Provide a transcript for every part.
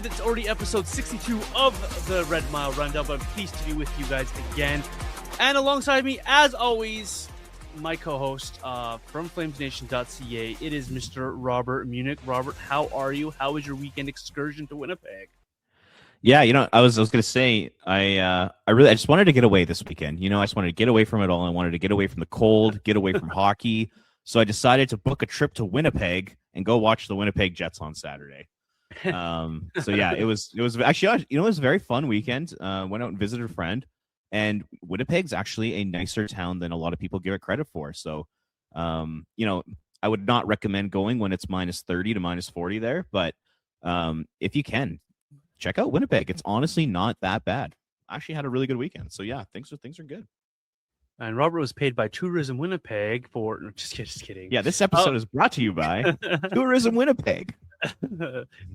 boys, it's already episode 62 of the Red Mile Rundown, but I'm pleased to be with you guys again. And alongside me, as always, my co-host from FlamesNation.ca, it is Mr. Robert Munich. Robert, how are you? How was your weekend excursion to Winnipeg? Yeah, I was gonna say I just wanted to get away this weekend. I just wanted to get away from it all. I wanted to get away from the cold, get away from hockey. So I decided to book a trip to Winnipeg and go watch the Winnipeg Jets on Saturday. So yeah, it was actually it was a very fun weekend. Went out and visited a friend, and Winnipeg's actually a nicer town than a lot of people give it credit for. So, I would not recommend going when it's minus 30 to minus 40 there, but if you can, check out Winnipeg. It's honestly not that bad. I actually had a really good weekend. So yeah, things are good. And Robert was paid by Tourism Winnipeg for... No, just kidding. Yeah, this episode is brought to you by Tourism Winnipeg.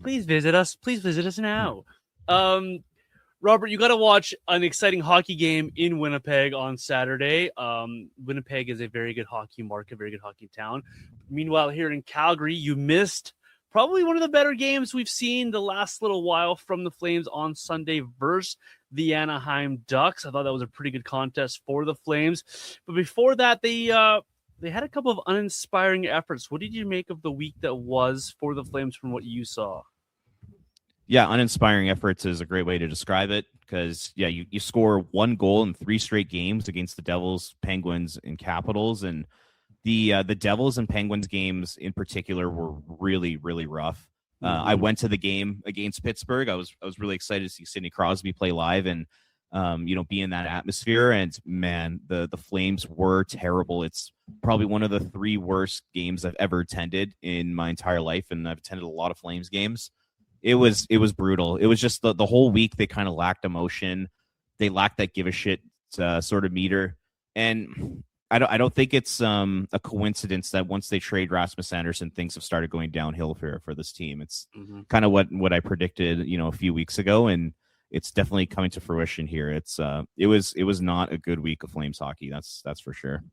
Please visit us. Please visit us now. Robert, you got to watch an exciting hockey game in Winnipeg on Saturday. Winnipeg is a very good hockey market, very good hockey town. Meanwhile, here in Calgary, you missed probably one of the better games we've seen the last little while from the Flames on Sunday versus the Anaheim Ducks. I thought that was a pretty good contest for the Flames. But before that, they had a couple of uninspiring efforts. What did you make of the week that was for the Flames from what you saw? Yeah, uninspiring efforts is a great way to describe it because, yeah, you score one goal in 3 straight games against the Devils, Penguins, and Capitals. And the Devils and Penguins games in particular were really, really rough. I went to the game against Pittsburgh. I was really excited to see Sidney Crosby play live and be in that atmosphere. And man, the Flames were terrible. It's probably one of the 3 worst games I've ever attended in my entire life, and I've attended a lot of Flames games. It was brutal. It was just the whole week they kind of lacked emotion. They lacked that give a shit sort of meter, and I don't think it's a coincidence that once they trade Rasmus Andersson, things have started going downhill for this team. It's kind of what I predicted, a few weeks ago, and it's definitely coming to fruition here. It was not a good week of Flames hockey. That's for sure.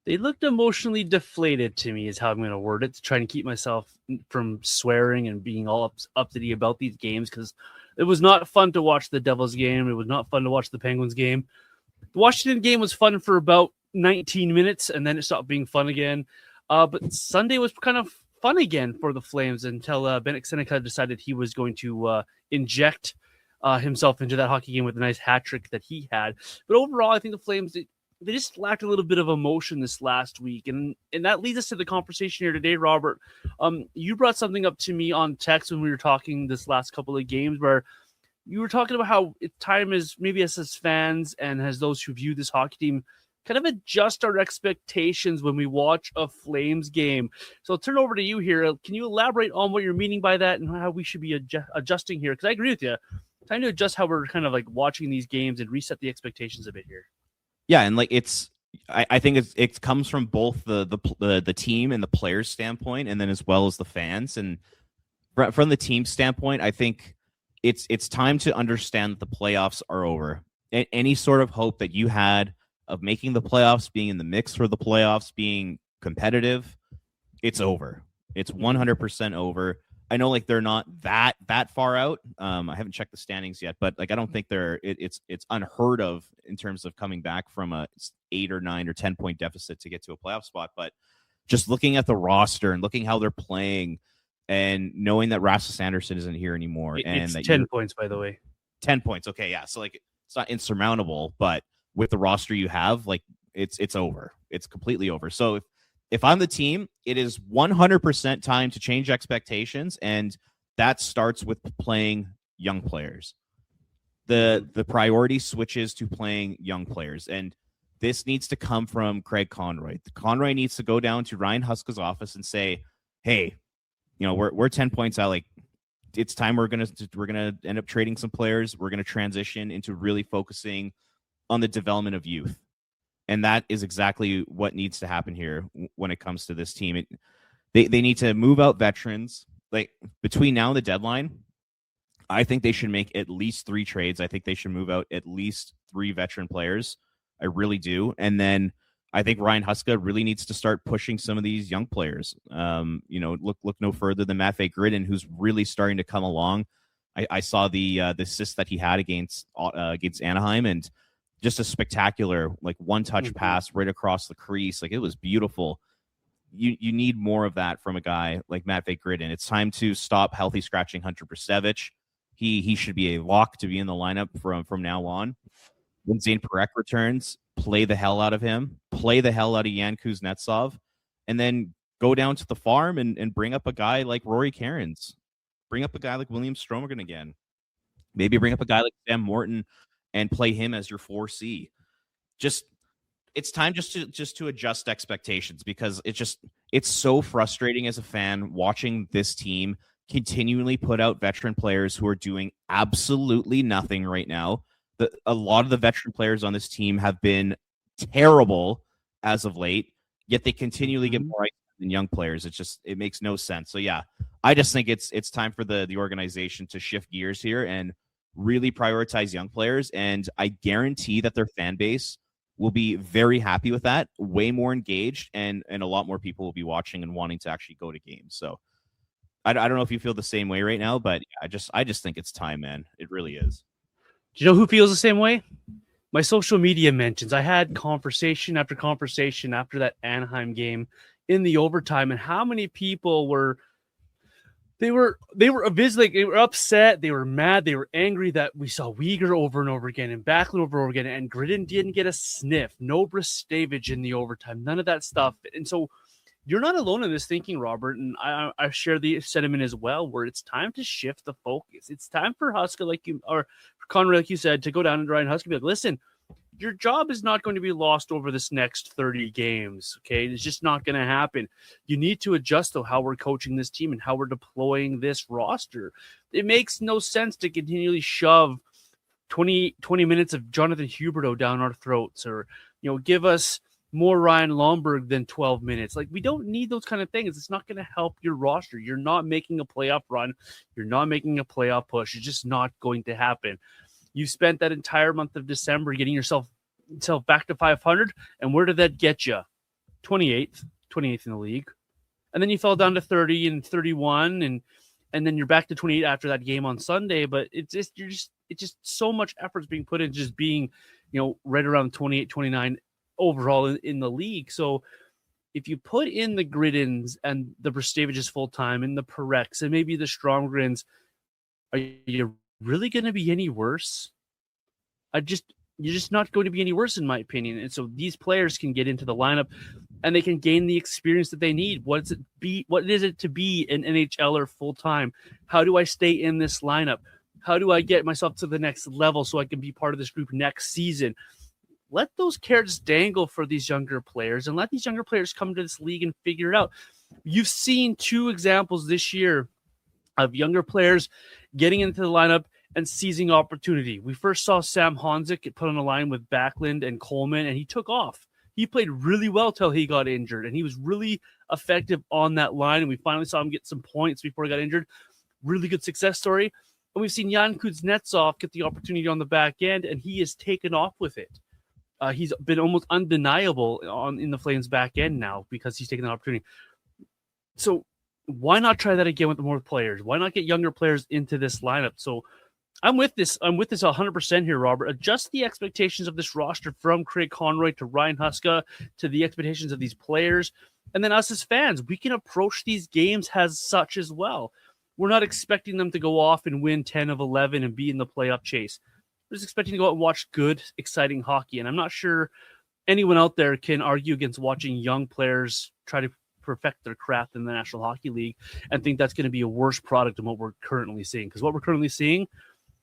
They looked emotionally deflated to me is how I'm going to word it, to try and keep myself from swearing and being all uppity about these games, because it was not fun to watch the Devils game. It was not fun to watch the Penguins game. The Washington game was fun for about 19 minutes, and then it stopped being fun again. But Sunday was kind of fun again for the Flames until Bennett Seneca decided he was going to inject himself into that hockey game with a nice hat trick that he had. But overall, I think the Flames, they just lacked a little bit of emotion this last week. And that leads us to the conversation here today, Robert. You brought something up to me on text when we were talking this last couple of games where you were talking about how time is, maybe us as fans and as those who view this hockey team, kind of adjust our expectations when we watch a Flames game. So I'll turn over to you here. Can you elaborate on what you're meaning by that and how we should be adjusting here? Because I agree with you. Time to adjust how we're kind of like watching these games and reset the expectations a bit here. Yeah, and I think it comes from both the team and the players' standpoint, and then as well as the fans. And from the team standpoint, I think it's time to understand that the playoffs are over. Any sort of hope that you had of making the playoffs, being in the mix for the playoffs, being competitive, it's over. It's 100% over. I know they're not that far out. I haven't checked the standings yet, but I don't think it's unheard of in terms of coming back from a 8 or 9 or 10 point deficit to get to a playoff spot. But just looking at the roster and looking how they're playing and knowing that Rasmus Andersson isn't here anymore. It's 10 points, by the way. 10 points. Okay. Yeah. So it's not insurmountable, but with the roster you have, it's over. It's completely over. So if I'm the team, it is 100% time to change expectations, and that starts with playing young players. The priority switches to playing young players, and this needs to come from Craig Conroy. Conroy needs to go down to Ryan Huska's office and say, "Hey, we're 10 points out. It's time we're gonna end up trading some players. We're gonna transition into really focusing on the development of youth." And that is exactly what needs to happen here when it comes to this team. They need to move out veterans. Between now and the deadline, I think they should make at least 3 trades. I think they should move out at least 3 veteran players. I really do. And then I think Ryan Huska really needs to start pushing some of these young players. Look no further than Matvei Gridin, who's really starting to come along. I saw the assist that he had against Anaheim, and just a spectacular one touch pass right across the crease. It was beautiful. You need more of that from a guy like Matvei Gridin. It's time to stop healthy scratching Hunter Brzustevich. He should be a lock to be in the lineup from now on. When Zane Parekh returns, play the hell out of him, play the hell out of Yan Kuznetsov, and then go down to the farm and bring up a guy like Rory Cairns. Bring up a guy like William Stromergan again. Maybe bring up a guy like Sam Morton and play him as your 4C. It's time just to adjust expectations, because it's so frustrating as a fan watching this team continually put out veteran players who are doing absolutely nothing right now. A lot of the veteran players on this team have been terrible as of late, yet they continually get more ice than young players. It makes no sense. So yeah, I just think it's time for the organization to shift gears here and really prioritize young players. And I guarantee that their fan base will be very happy with that, way more engaged, and a lot more people will be watching and wanting to actually go to games. So I don't know if you feel the same way right now, but I just think it's time, man. It really is. Do you know who feels the same way? My social media mentions. I had conversation after conversation after that Anaheim game in the overtime, and how many people were upset, they were mad, they were angry that we saw Uyghur over and over again and Backlund over and over again, and Gridin didn't get a sniff, no Brzustevich in the overtime, none of that stuff. And so you're not alone in this thinking, Robert, and I share the sentiment as well, where it's time to shift the focus. It's time for Huska, or Conrad, like you said, to go down and Ryan Huska, be like, listen, your job is not going to be lost over this next 30 games, okay? It's just not going to happen. You need to adjust, though, how we're coaching this team and how we're deploying this roster. It makes no sense to continually shove 20 minutes of Jonathan Huberdeau down our throats, or, give us more Ryan Lomberg than 12 minutes. We don't need those kind of things. It's not going to help your roster. You're not making a playoff run. You're not making a playoff push. It's just not going to happen. You spent that entire month of December getting yourself back to 500, and where did that get you? 28th in the league. And then you fell down to 30 and 31, and then you're back to 28 after that game on Sunday. But it's just so much effort being put in just being, right around 28, 29 overall in the league. So if you put in the Gridins and the Brzezeviches full time and the Pareks and maybe the Stromgrens, are you really going to be any worse? You're just not going to be any worse, in my opinion. And so these players can get into the lineup and they can gain the experience that they need. What is it to be an NHLer full time? How do I stay in this lineup? How do I get myself to the next level so I can be part of this group next season? Let those carrots dangle for these younger players and let these younger players come to this league and figure it out. You've seen two examples this year of younger players getting into the lineup and seizing opportunity. We first saw Sam Honzik get put on a line with Backlund and Coleman, and he took off. He played really well till he got injured, and he was really effective on that line, and we finally saw him get some points before he got injured. Really good success story. And we've seen Yan Kuznetsov get the opportunity on the back end, and he has taken off with it. He's been almost undeniable in the Flames back end now because he's taken the opportunity. So why not try that again with more players? Why not get younger players into this lineup? So I'm with this 100% here, Robert. Adjust the expectations of this roster from Craig Conroy to Ryan Huska to the expectations of these players. And then us as fans, we can approach these games as such as well. We're not expecting them to go off and win 10 of 11 and be in the playoff chase. We're just expecting to go out and watch good, exciting hockey. And I'm not sure anyone out there can argue against watching young players try to perfect their craft in the National Hockey League and think that's going to be a worse product than what we're currently seeing. Because what we're currently seeing,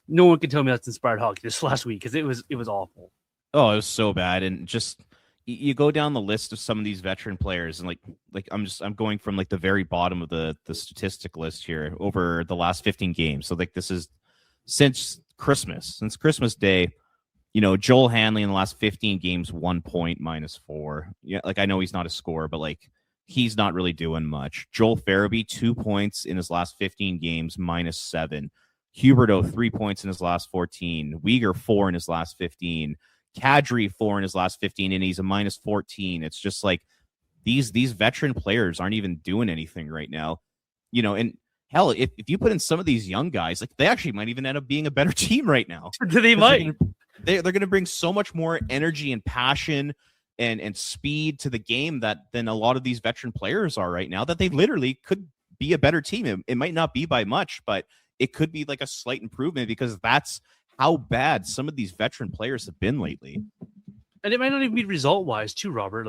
no one can tell me that's inspired hockey this last week, because it was awful. Oh, it was so bad. And just you go down the list of some of these veteran players, and like I'm going from the very bottom of the statistic list here over the last 15 games. So this is since Christmas Day. Joel Hanley in the last 15 games, 1 point, -4. Yeah, I know he's not a scorer, but he's not really doing much. Joel Farabee, 2 points in his last 15 games, -7. Huberdeau, 3 points in his last 14. Uyghur, 4 in his last 15. Kadri 4 in his last 15, and he's a minus 14. It's just like these veteran players aren't even doing anything right now, and hell, if you put in some of these young guys, like they actually might even end up being a better team right now. They might. They're going to bring so much more energy and passion and speed to the game than a lot of these veteran players are right now, that they literally could be a better team. It might not be by much, but it could be like a slight improvement, because that's how bad some of these veteran players have been lately. And it might not even be result wise too, Robert.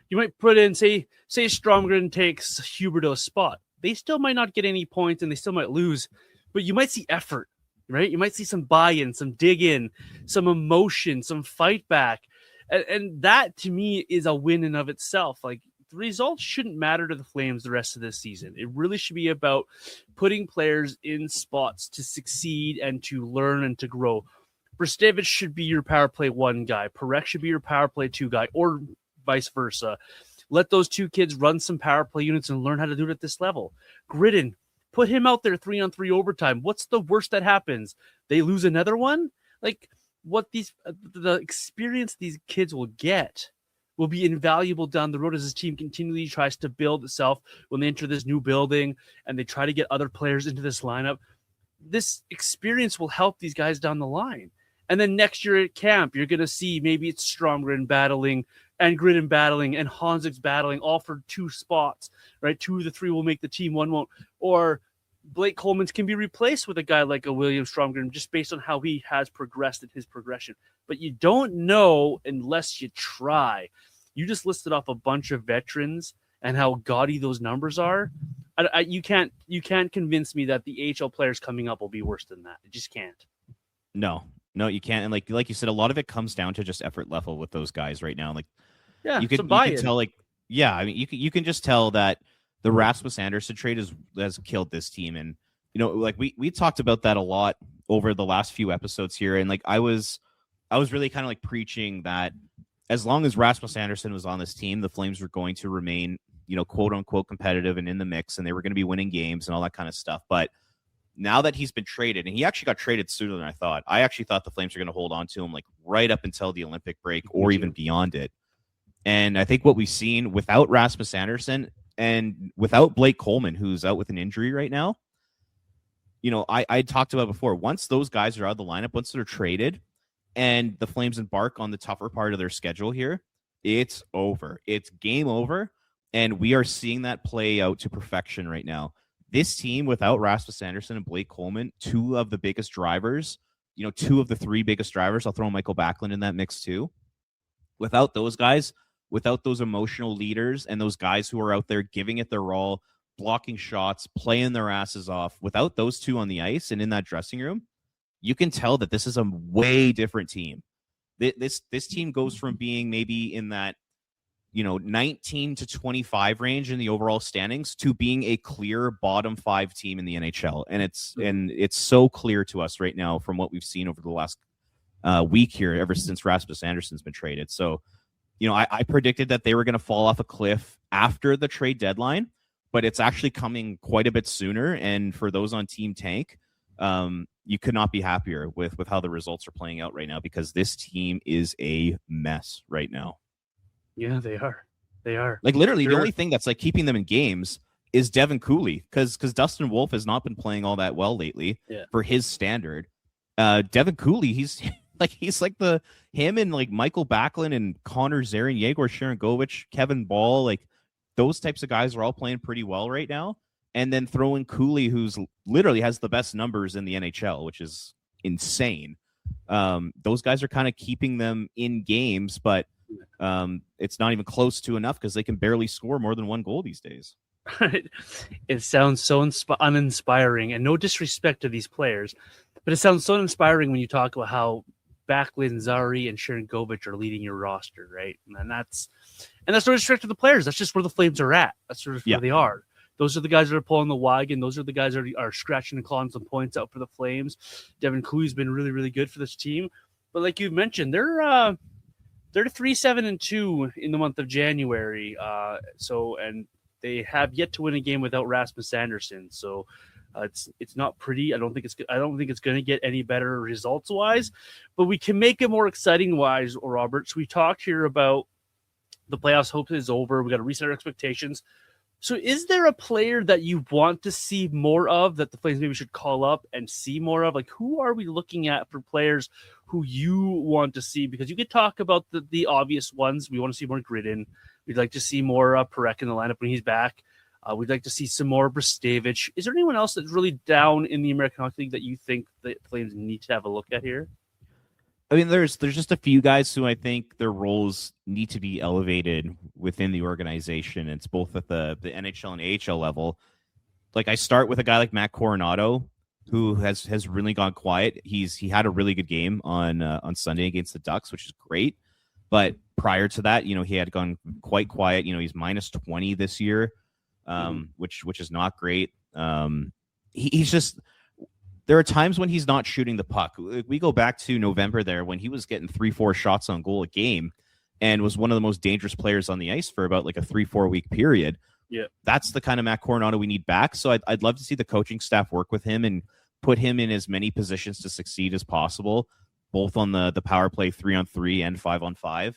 You might put in, say Stromgren takes Huberdeau's spot. They still might not get any points and they still might lose, but you might see effort, right? You might see some buy-in, some dig in, some emotion, some fight back. And that to me is a win in of itself. Like, the results shouldn't matter to the Flames the rest of this season. It really should be about putting players in spots to succeed and to learn and to grow. Brstevich should be your power play 1 guy. Parekh should be your power play 2 guy, or vice versa. Let those 2 kids run some power play units and learn how to do it at this level. Gridden, put him out there 3-on-3 overtime. What's the worst that happens? They lose another one? Like, what the experience these kids will get will be invaluable down the road as this team continually tries to build itself when they enter this new building and they try to get other players into this lineup. This experience will help these guys down the line. And then next year at camp, you're going to see maybe it's Stromgren battling and Gridden battling and Honzik's battling, all for 2 spots, right? 2 of the 3 will make the team, 1 won't. Or Blake Coleman's can be replaced with a guy like a William Stromgren just based on how he has progressed in his progression. But you don't know unless you try. You just listed off a bunch of veterans and how gaudy those numbers are. You can't convince me that the AHL players coming up will be worse than that. You just can't. No, you can't. And like you said, a lot of it comes down to just effort level with those guys right now. Like, yeah, you can tell, like, yeah, I mean, you can just tell that the Rasmus Andersson trade has killed this team. And, like we talked about that a lot over the last few episodes here. And like, I was really kind of like preaching that as long as Rasmus Andersson was on this team, the Flames were going to remain, quote unquote competitive and in the mix, and they were going to be winning games and all that kind of stuff. But now that he's been traded, and he actually got traded sooner than I thought. I actually thought the Flames were going to hold on to him like right up until the Olympic break or even beyond it. And I think what we've seen without Rasmus Andersson and without Blake Coleman, who's out with an injury right now, I talked about before, once those guys are out of the lineup, once they're traded and the Flames embark on the tougher part of their schedule here, it's over. It's game over. And we are seeing that play out to perfection right now. This team without Rasmus Andersson and Blake Coleman, 2 of the biggest drivers, 2 of the 3 biggest drivers, I'll throw Michael Backlund in that mix too. Without those guys, without those emotional leaders and those guys who are out there giving it their all, blocking shots, playing their asses off, without those 2 on the ice and in that dressing room, you can tell that this is a way different team. This team goes from being maybe in that 19 to 25 range in the overall standings to being a clear bottom 5 team in the NHL. And it's so clear to us right now from what we've seen over the last week here, ever since Rasmus Andersson's been traded. So, I predicted that they were going to fall off a cliff after the trade deadline, but it's actually coming quite a bit sooner. And for those on Team Tank, you could not be happier with how the results are playing out right now, because this team is a mess right now. Yeah, they are. They are. Like, literally, the only thing that's like keeping them in games is Devin Cooley, because Dustin Wolf has not been playing all that well lately for his standard. Devin Cooley, he's like him and like Michael Backlund and Connor Zarin, Yegor Sharangovich, Kevin Ball, like those types of guys are all playing pretty well right now. And then throw in Cooley, who's literally has the best numbers in the NHL, which is insane. Those guys are kind of keeping them in games, but it's not even close to enough because they can barely score more than 1 goal these days. It sounds so uninspiring, and no disrespect to these players, but it sounds so inspiring when you talk about how Backlund, Zari, and Sharangovich are leading your roster, right? And that's no disrespect to the players. That's just where the Flames are at. That's sort of where they are. Those are the guys that are pulling the wagon. Those are the guys that are scratching and clawing some points out for the Flames. Devin Cooley's been really, really good for this team. But like you mentioned, they're 3-7-2 in the month of January. And they have yet to win a game without Rasmus Andersson. So It's not pretty. I don't think it's going to get any better results wise, but we can make it more exciting wise. Roberts, we talked here about the playoffs. Hope is over. We got to reset our expectations. So, is there a player that you want to see more of that the Flames maybe should call up and see more of? Like, who are we looking at for players who you want to see? Because you could talk about the obvious ones. We want to see more Gridden. We'd like to see more Perek in the lineup when he's back. We'd like to see some more Brstavich. Is there anyone else that's really down in the American Hockey League that you think the Flames need to have a look at here? I mean, there's just a few guys who I think their roles need to be elevated within the organization. It's both at the NHL and AHL level. Like, I start with a guy like Matt Coronado, who has really gone quiet. He had a really good game on Sunday against the Ducks, which is great. But prior to that, he had gone quite quiet. He's minus 20 this year, which is not great. He's just. There are times when he's not shooting the puck. We go back to November there when he was getting 3-4 shots on goal a game and was one of the most dangerous players on the ice for about like a 3-4 week period. Yeah, that's the kind of Matt Coronado we need back. So I'd love to see the coaching staff work with him and put him in as many positions to succeed as possible, both on the power play 3-on-3 and 5-on-5.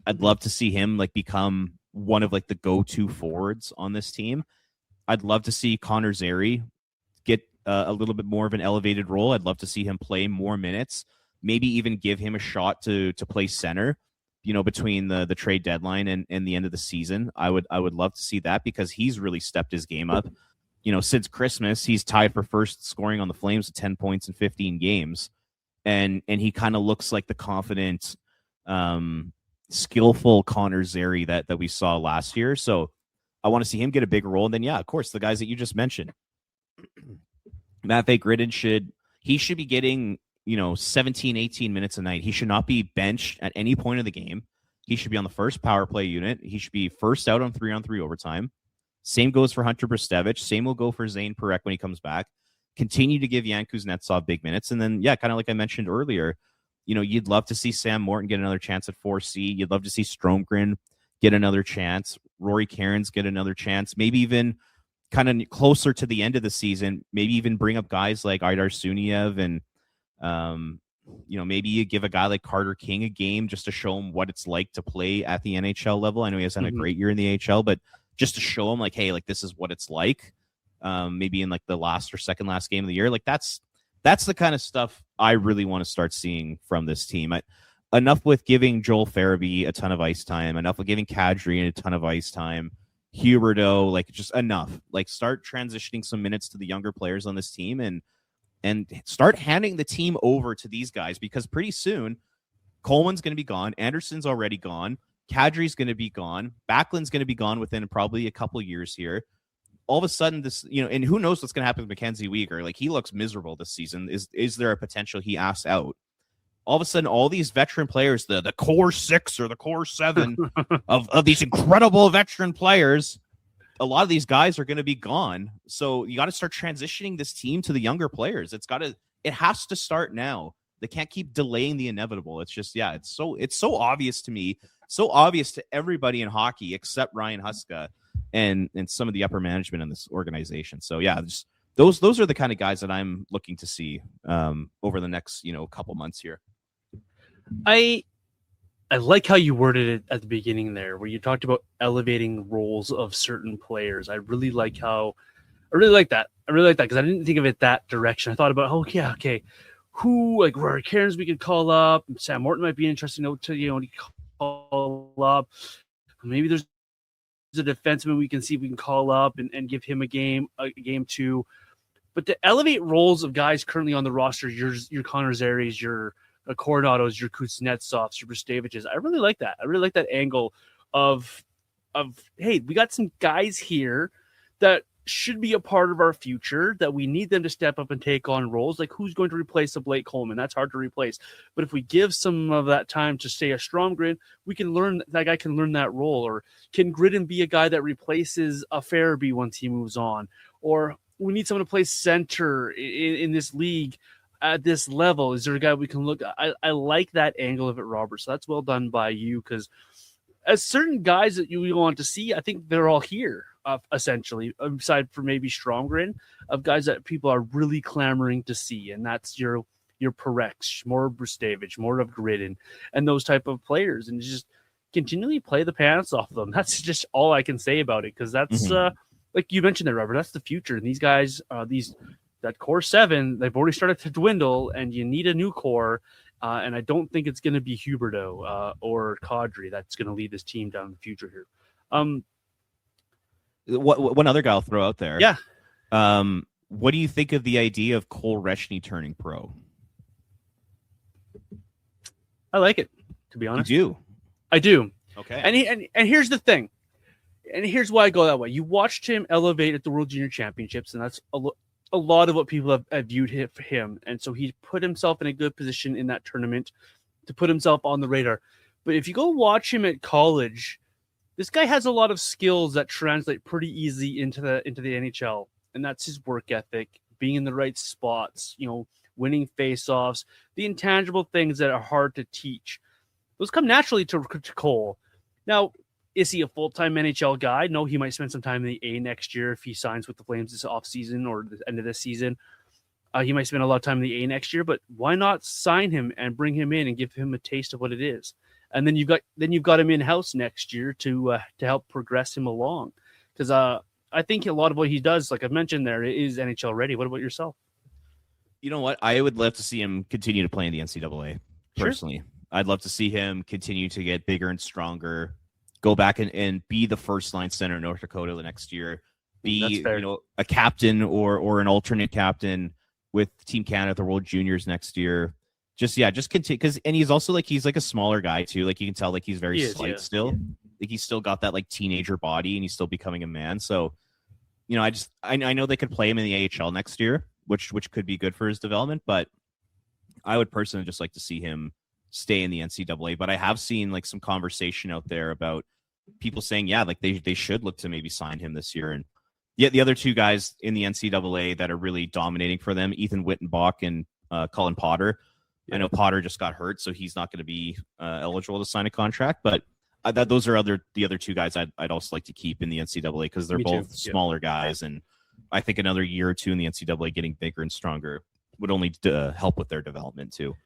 I'd love to see him like become one of like the go-to forwards on this team. I'd love to see Connor Zary get a little bit more of an elevated role. I'd love to see him play more minutes, maybe even give him a shot to play center, between the trade deadline and the end of the season. I would love to see that because he's really stepped his game up. Since Christmas, he's tied for first scoring on the Flames with 10 points in 15 games. And he kind of looks like the confident, skillful Connor Zary that we saw last year. So I want to see him get a big role. And then, yeah, of course, the guys that you just mentioned. Matvei Gridden should be getting 17, 18 minutes a night. He should not be benched at any point of the game. He should be on the first power play unit. He should be first out on 3-on-3 overtime. Same goes for Hunter Brstavich. Same will go for Zane Perek when he comes back. Continue to give Jan Kuznetsov big minutes. And then, yeah, kind of like I mentioned earlier, you'd love to see Sam Morton get another chance at 4C. You'd love to see Stromgren get another chance. Rory Cairns get another chance. Maybe even kind of closer to the end of the season, maybe even bring up guys like Aidar Suniev and, maybe you give a guy like Carter King a game just to show him what it's like to play at the NHL level. I know he hasn't had a great year in the AHL, but just to show him like, hey, like this is what it's like. Maybe in like the last or second last game of the year. Like that's the kind of stuff I really want to start seeing from this team. Enough with giving Joel Farabee a ton of ice time, enough with giving Kadri a ton of ice time. Huberdeau, like just enough. Like start transitioning some minutes to the younger players on this team and start handing the team over to these guys because pretty soon Coleman's going to be gone. Anderson's already gone. Kadri's going to be gone. Backlund's going to be gone within probably a couple years here. All of a sudden, this, and who knows what's going to happen with Mackenzie Weegar? Like he looks miserable this season. Is there a potential he asks out? All of a sudden, all these veteran players, the core 6 or the core 7 of these incredible veteran players, a lot of these guys are going to be gone. So you got to start transitioning this team to the younger players. It has to start now. They can't keep delaying the inevitable. It's just, yeah, it's so obvious to me, so obvious to everybody in hockey except Ryan Huska and some of the upper management in this organization. So yeah, just those are the kind of guys that I'm looking to see over the next, couple months here. I like how you worded it at the beginning there, where you talked about elevating roles of certain players. I really like that. I really like that because I didn't think of it that direction. I thought about, okay, who like Rory Cairns we could call up. Sam Morton might be interesting to call up. Maybe there's a defenseman we can see if we can call up and give him a game too. But to elevate roles of guys currently on the roster, your Connor Zary's, your Coronados, your Kuznetsovs, your Brstaviches. I really like that. I really like that angle of hey, we got some guys here that should be a part of our future, that we need them to step up and take on roles. Like who's going to replace a Blake Coleman? That's hard to replace. But if we give some of that time to say a Stromgren, we can learn, that guy can learn that role. Or can Gridden be a guy that replaces a Farabee once he moves on? Or we need someone to play center in this league at this level. Is there a guy we can look at? I like that angle of it, Robert. So that's well done by you, because as certain guys that you want to see, I think they're all here. essentially, aside from maybe Stromgren, of guys that people are really clamoring to see, and that's your Parex, more Brustevich, more of Gridden, and those type of players, and just continually play the pants off them. That's just all I can say about it, because that's like you mentioned there, Robert. That's the future, and these guys, that core 7, they've already started to dwindle, and you need a new core. And I don't think it's going to be Huberdeau or Kadri that's going to lead this team down the future here. One other guy I'll throw out there. Yeah. What do you think of the idea of Cole Reshny turning pro? I like it, to be honest. You do? I do. Okay. And here's the thing. And here's why I go that way. You watched him elevate at the World Junior Championships, and that's a lot of what people have viewed him. And so he put himself in a good position in that tournament to put himself on the radar. But if you go watch him at college, this guy has a lot of skills that translate pretty easy into the NHL. And that's his work ethic, being in the right spots, winning faceoffs, the intangible things that are hard to teach. Those come naturally to Cole. Now, is he a full-time NHL guy? No, he might spend some time in the A next year if he signs with the Flames this offseason or the end of this season. He might spend a lot of time in the A next year, but why not sign him and bring him in and give him a taste of what it is? And then you've got him in-house next year to help progress him along. Because I think a lot of what he does, like I've mentioned there, is NHL ready. What about yourself? You know what? I would love to see him continue to play in the NCAA, personally. Sure. I'd love to see him continue to get bigger and stronger, go back and be the first line center in North Dakota the next year, be a captain or an alternate captain with Team Canada at the World Juniors next year. Just continue, because he's also he's a smaller guy too. Like you can tell he's very slight still. Yeah. Like he's still got that teenager body and he's still becoming a man. So, I know they could play him in the AHL next year, which could be good for his development, but I would personally just like to see him stay in the NCAA. But I have seen some conversation out there about people saying, they should look to maybe sign him this year. And yet the other two guys in the NCAA that are really dominating for them, Ethan Wittenbach and Colin Potter. Yeah. I know Potter just got hurt, so he's not going to be eligible to sign a contract, but those are the other two guys I'd also like to keep in the NCAA, because they're both smaller guys. And I think another year or two in the NCAA getting bigger and stronger would only help with their development too.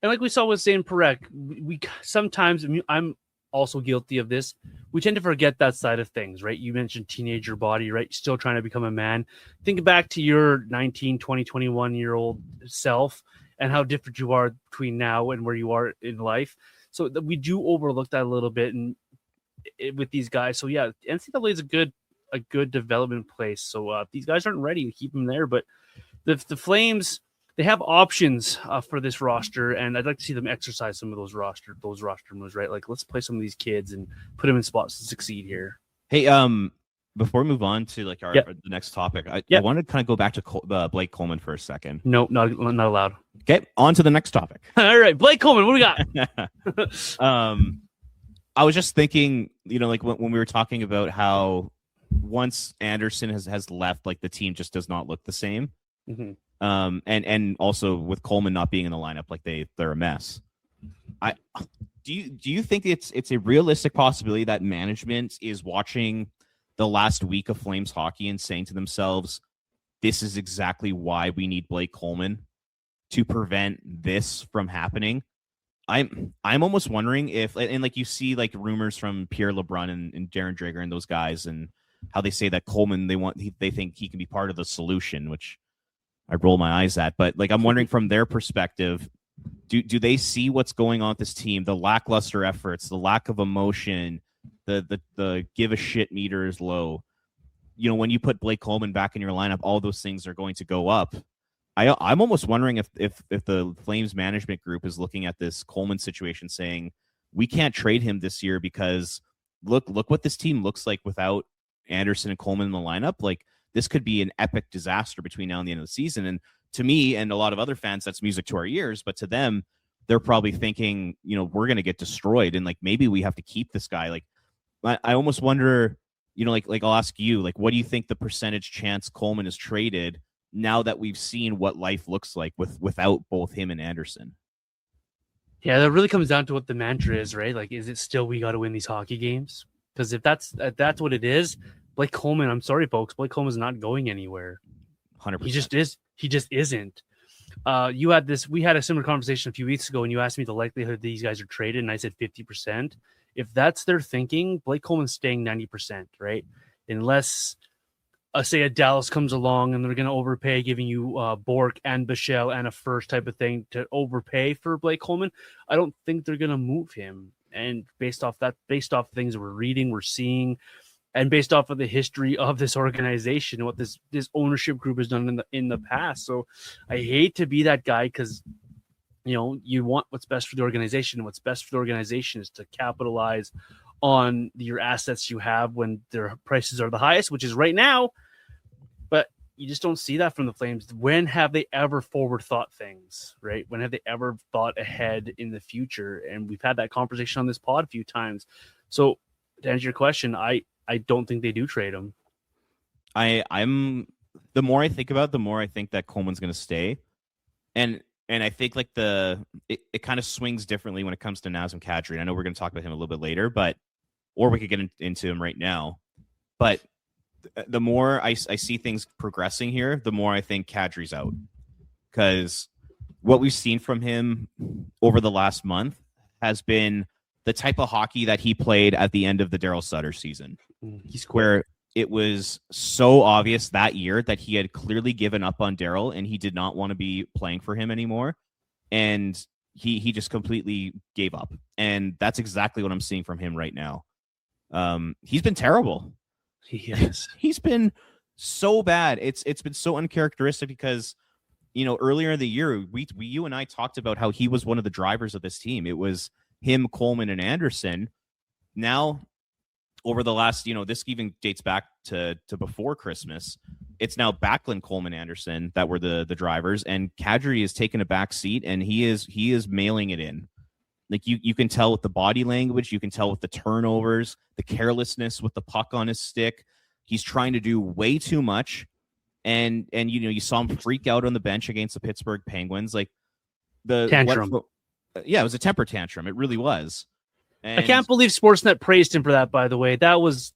And like we saw with Zane Parekh, we sometimes, I'm also guilty of this, we tend to forget that side of things, right? You mentioned teenager body, right? Still trying to become a man. Think back to your 19, 20, 21-year-old self and how different you are between now and where you are in life. So we do overlook that a little bit with these guys. So yeah, NCAA is a good development place. So if these guys aren't ready, keep them there. But the Flames, they have options for this roster, and I'd like to see them exercise some of those roster moves, right? Let's play some of these kids and put them in spots to succeed here. Hey, before we move on to the next topic, I wanted to kind of go back to Blake Coleman for a second. No, not allowed. Okay, on to the next topic. All right, Blake Coleman, what do we got? I was just thinking, when we were talking about how once Anderson has left, the team just does not look the same. Mm-hmm. And also with Coleman not being in the lineup, they're a mess. Do you think it's a realistic possibility that management is watching the last week of Flames hockey and saying to themselves, this is exactly why we need Blake Coleman to prevent this from happening? I'm almost wondering if, and you see rumors from Pierre LeBrun and Darren Dreger and those guys, and how they say that Coleman, they think he can be part of the solution, which I roll my eyes at. But I'm wondering from their perspective, do they see what's going on with this team, the lackluster efforts, the lack of emotion, the give a shit meter is low? When you put Blake Coleman back in your lineup, all those things are going to go up. I'm almost wondering if the Flames management group is looking at this Coleman situation saying, we can't trade him this year because look what this team looks like without Anderson and Coleman in the lineup. This could be an epic disaster between now and the end of the season. And to me and a lot of other fans, that's music to our ears. But to them, they're probably thinking, we're going to get destroyed. And maybe we have to keep this guy. I almost wonder, I'll ask you, what do you think the percentage chance Coleman is traded now that we've seen what life looks like without both him and Anderson? Yeah, that really comes down to what the mantra is, right? Is it still, we got to win these hockey games? Because if that's what it is, Blake Coleman, I'm sorry, folks. Blake Coleman's not going anywhere. 100%. He just is. He just isn't. We had a similar conversation a few weeks ago, and you asked me the likelihood these guys are traded, and I said 50%. If that's their thinking, Blake Coleman's staying 90%, right? Unless, say, a Dallas comes along and they're going to overpay, giving you Bork and Bichelle and a first type of thing to overpay for Blake Coleman. I don't think they're going to move him. And based off things we're reading, we're seeing, and based off of the history of this organization, what this ownership group has done in the past. So I hate to be that guy, because you want what's best for the organization, and what's best for the organization is to capitalize on your assets you have when their prices are the highest, which is right now. But you just don't see that from the Flames. When have they ever forward thought things, right? When have they ever thought ahead in the future? And we've had that conversation on this pod a few times. So to answer your question, I don't think they do trade him. I'm the more I think about it, the more I think that Coleman's going to stay. And I think like it kind of swings differently when it comes to Nazem Kadri. And I know we're going to talk about him a little bit later, or we could get into him right now. But the more I see things progressing here, the more I think Kadri's out. Because what we've seen from him over the last month has been the type of hockey that he played at the end of the Daryl Sutter season. Where it was so obvious that year that he had clearly given up on Daryl and he did not want to be playing for him anymore. And he just completely gave up. And that's exactly what I'm seeing from him right now. He's been terrible. Yes. He's been so bad. It's been so uncharacteristic because, earlier in the year, you and I talked about how he was one of the drivers of this team. It was him, Coleman, and Anderson. Now, over the last, this even dates back to before Christmas. It's now Backlund, Coleman, Anderson that were the drivers, and Kadri has taken a back seat, and he is mailing it in. Like you can tell with the body language, you can tell with the turnovers, the carelessness with the puck on his stick. He's trying to do way too much, and you saw him freak out on the bench against the Pittsburgh Penguins, like the tantrum. It was a temper tantrum. It really was. And I can't believe Sportsnet praised him for that, by the way. That was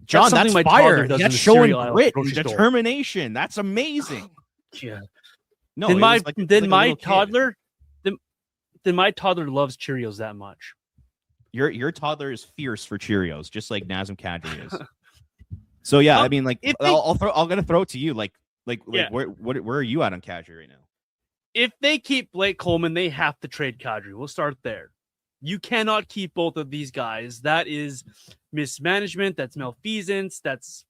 John. That's fire. That's showing grit and store. Determination. That's amazing. Yeah. No. Then my toddler loves Cheerios that much. Your toddler is fierce for Cheerios, just like Nazem Kadri is. So yeah, I mean, like I'm gonna throw it to you. Where are you at on Kadri right now? If they keep Blake Coleman, they have to trade Kadri. We'll start there. You cannot keep both of these guys. That is mismanagement. That's malfeasance. That's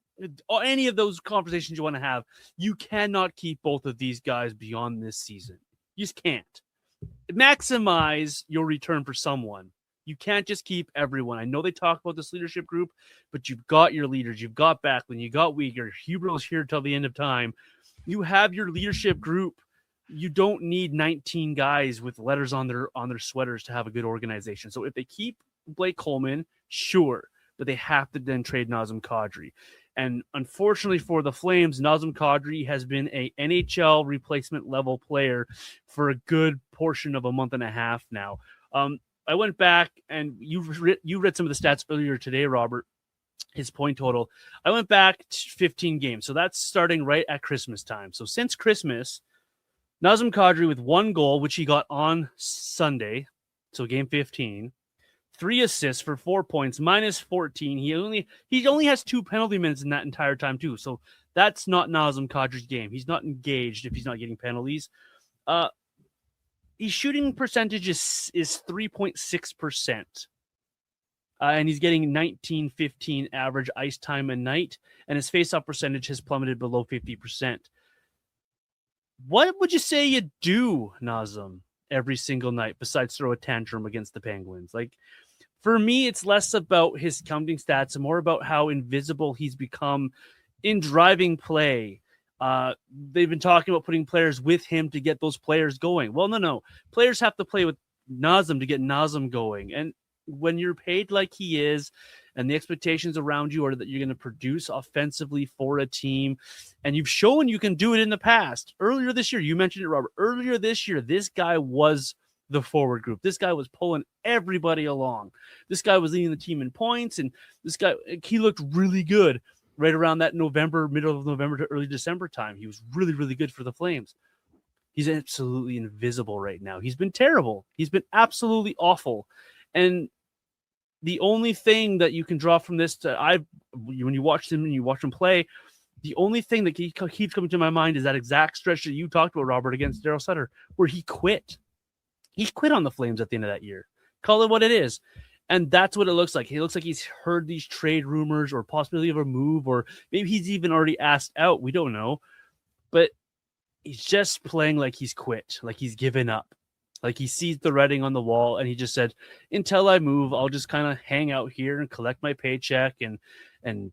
any of those conversations you want to have. You cannot keep both of these guys beyond this season. You just can't. Maximize your return for someone. You can't just keep everyone. I know they talk about this leadership group, but you've got your leaders. You've got Backlund. You got Weegar. Huberdeau's here till the end of time. You have your leadership group. You don't need 19 guys with letters on their sweaters to have a good organization. So if they keep Blake Coleman, sure, but they have to then trade Nazem Kadri. And unfortunately for the Flames, Nazem Kadri has been a NHL replacement level player for a good portion of a month and a half now. I went back, and you read some of the stats earlier today, Robert, his point total. I went back 15 games. So that's starting right at Christmas time. So since Christmas, Nazem Kadri with 1 goal, which he got on Sunday, so game 15, 3 assists for 4 points, minus 14. He only has 2 penalty minutes in that entire time too. So that's not Nazem Kadri's game. He's not engaged if he's not getting penalties. His shooting percentage is 3.6%. And he's getting 19-15 average ice time a night, and his faceoff percentage has plummeted below 50%. What would you say you do, Nazem, every single night besides throw a tantrum against the Penguins? Like, for me, it's less about his counting stats and more about how invisible he's become in driving play. They've been talking about putting players with him to get those players going. Well, no. Players have to play with Nazem to get Nazem going. And when you're paid like he is, and the expectations around you are that you're going to produce offensively for a team, and you've shown you can do it in the past. Earlier this year, you mentioned it, Robert. Earlier this year, this guy was the forward group. This guy was pulling everybody along. This guy was leading the team in points, and this guy, he looked really good. right around that middle of November to early December time. He was really, really good for the Flames. He's absolutely invisible right now. He's been terrible. He's been absolutely awful. And the only thing that you can draw from this, when you watch him and you watch him play, the only thing that keeps coming to my mind is that exact stretch that you talked about, Robert, against Daryl Sutter, where he quit. He quit on the Flames at the end of that year. Call it what it is. And that's what it looks like. He looks like he's heard these trade rumors or possibility of a move, or maybe he's even already asked out. We don't know. But he's just playing like he's quit, like he's given up. Like he sees the writing on the wall and he just said, until I move, I'll just kind of hang out here and collect my paycheck and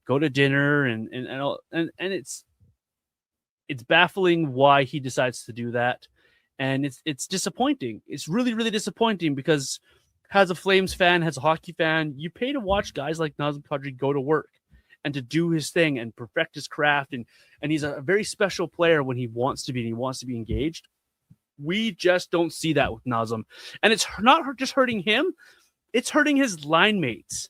go to dinner and it's baffling why he decides to do that. And it's disappointing. It's really, really disappointing because as a Flames fan, as a hockey fan, you pay to watch guys like Nazem Kadri go to work and to do his thing and perfect his craft. And he's a very special player when he wants to be, and he wants to be engaged. We just don't see that with Nazem. And it's not just hurting him, it's hurting his line mates.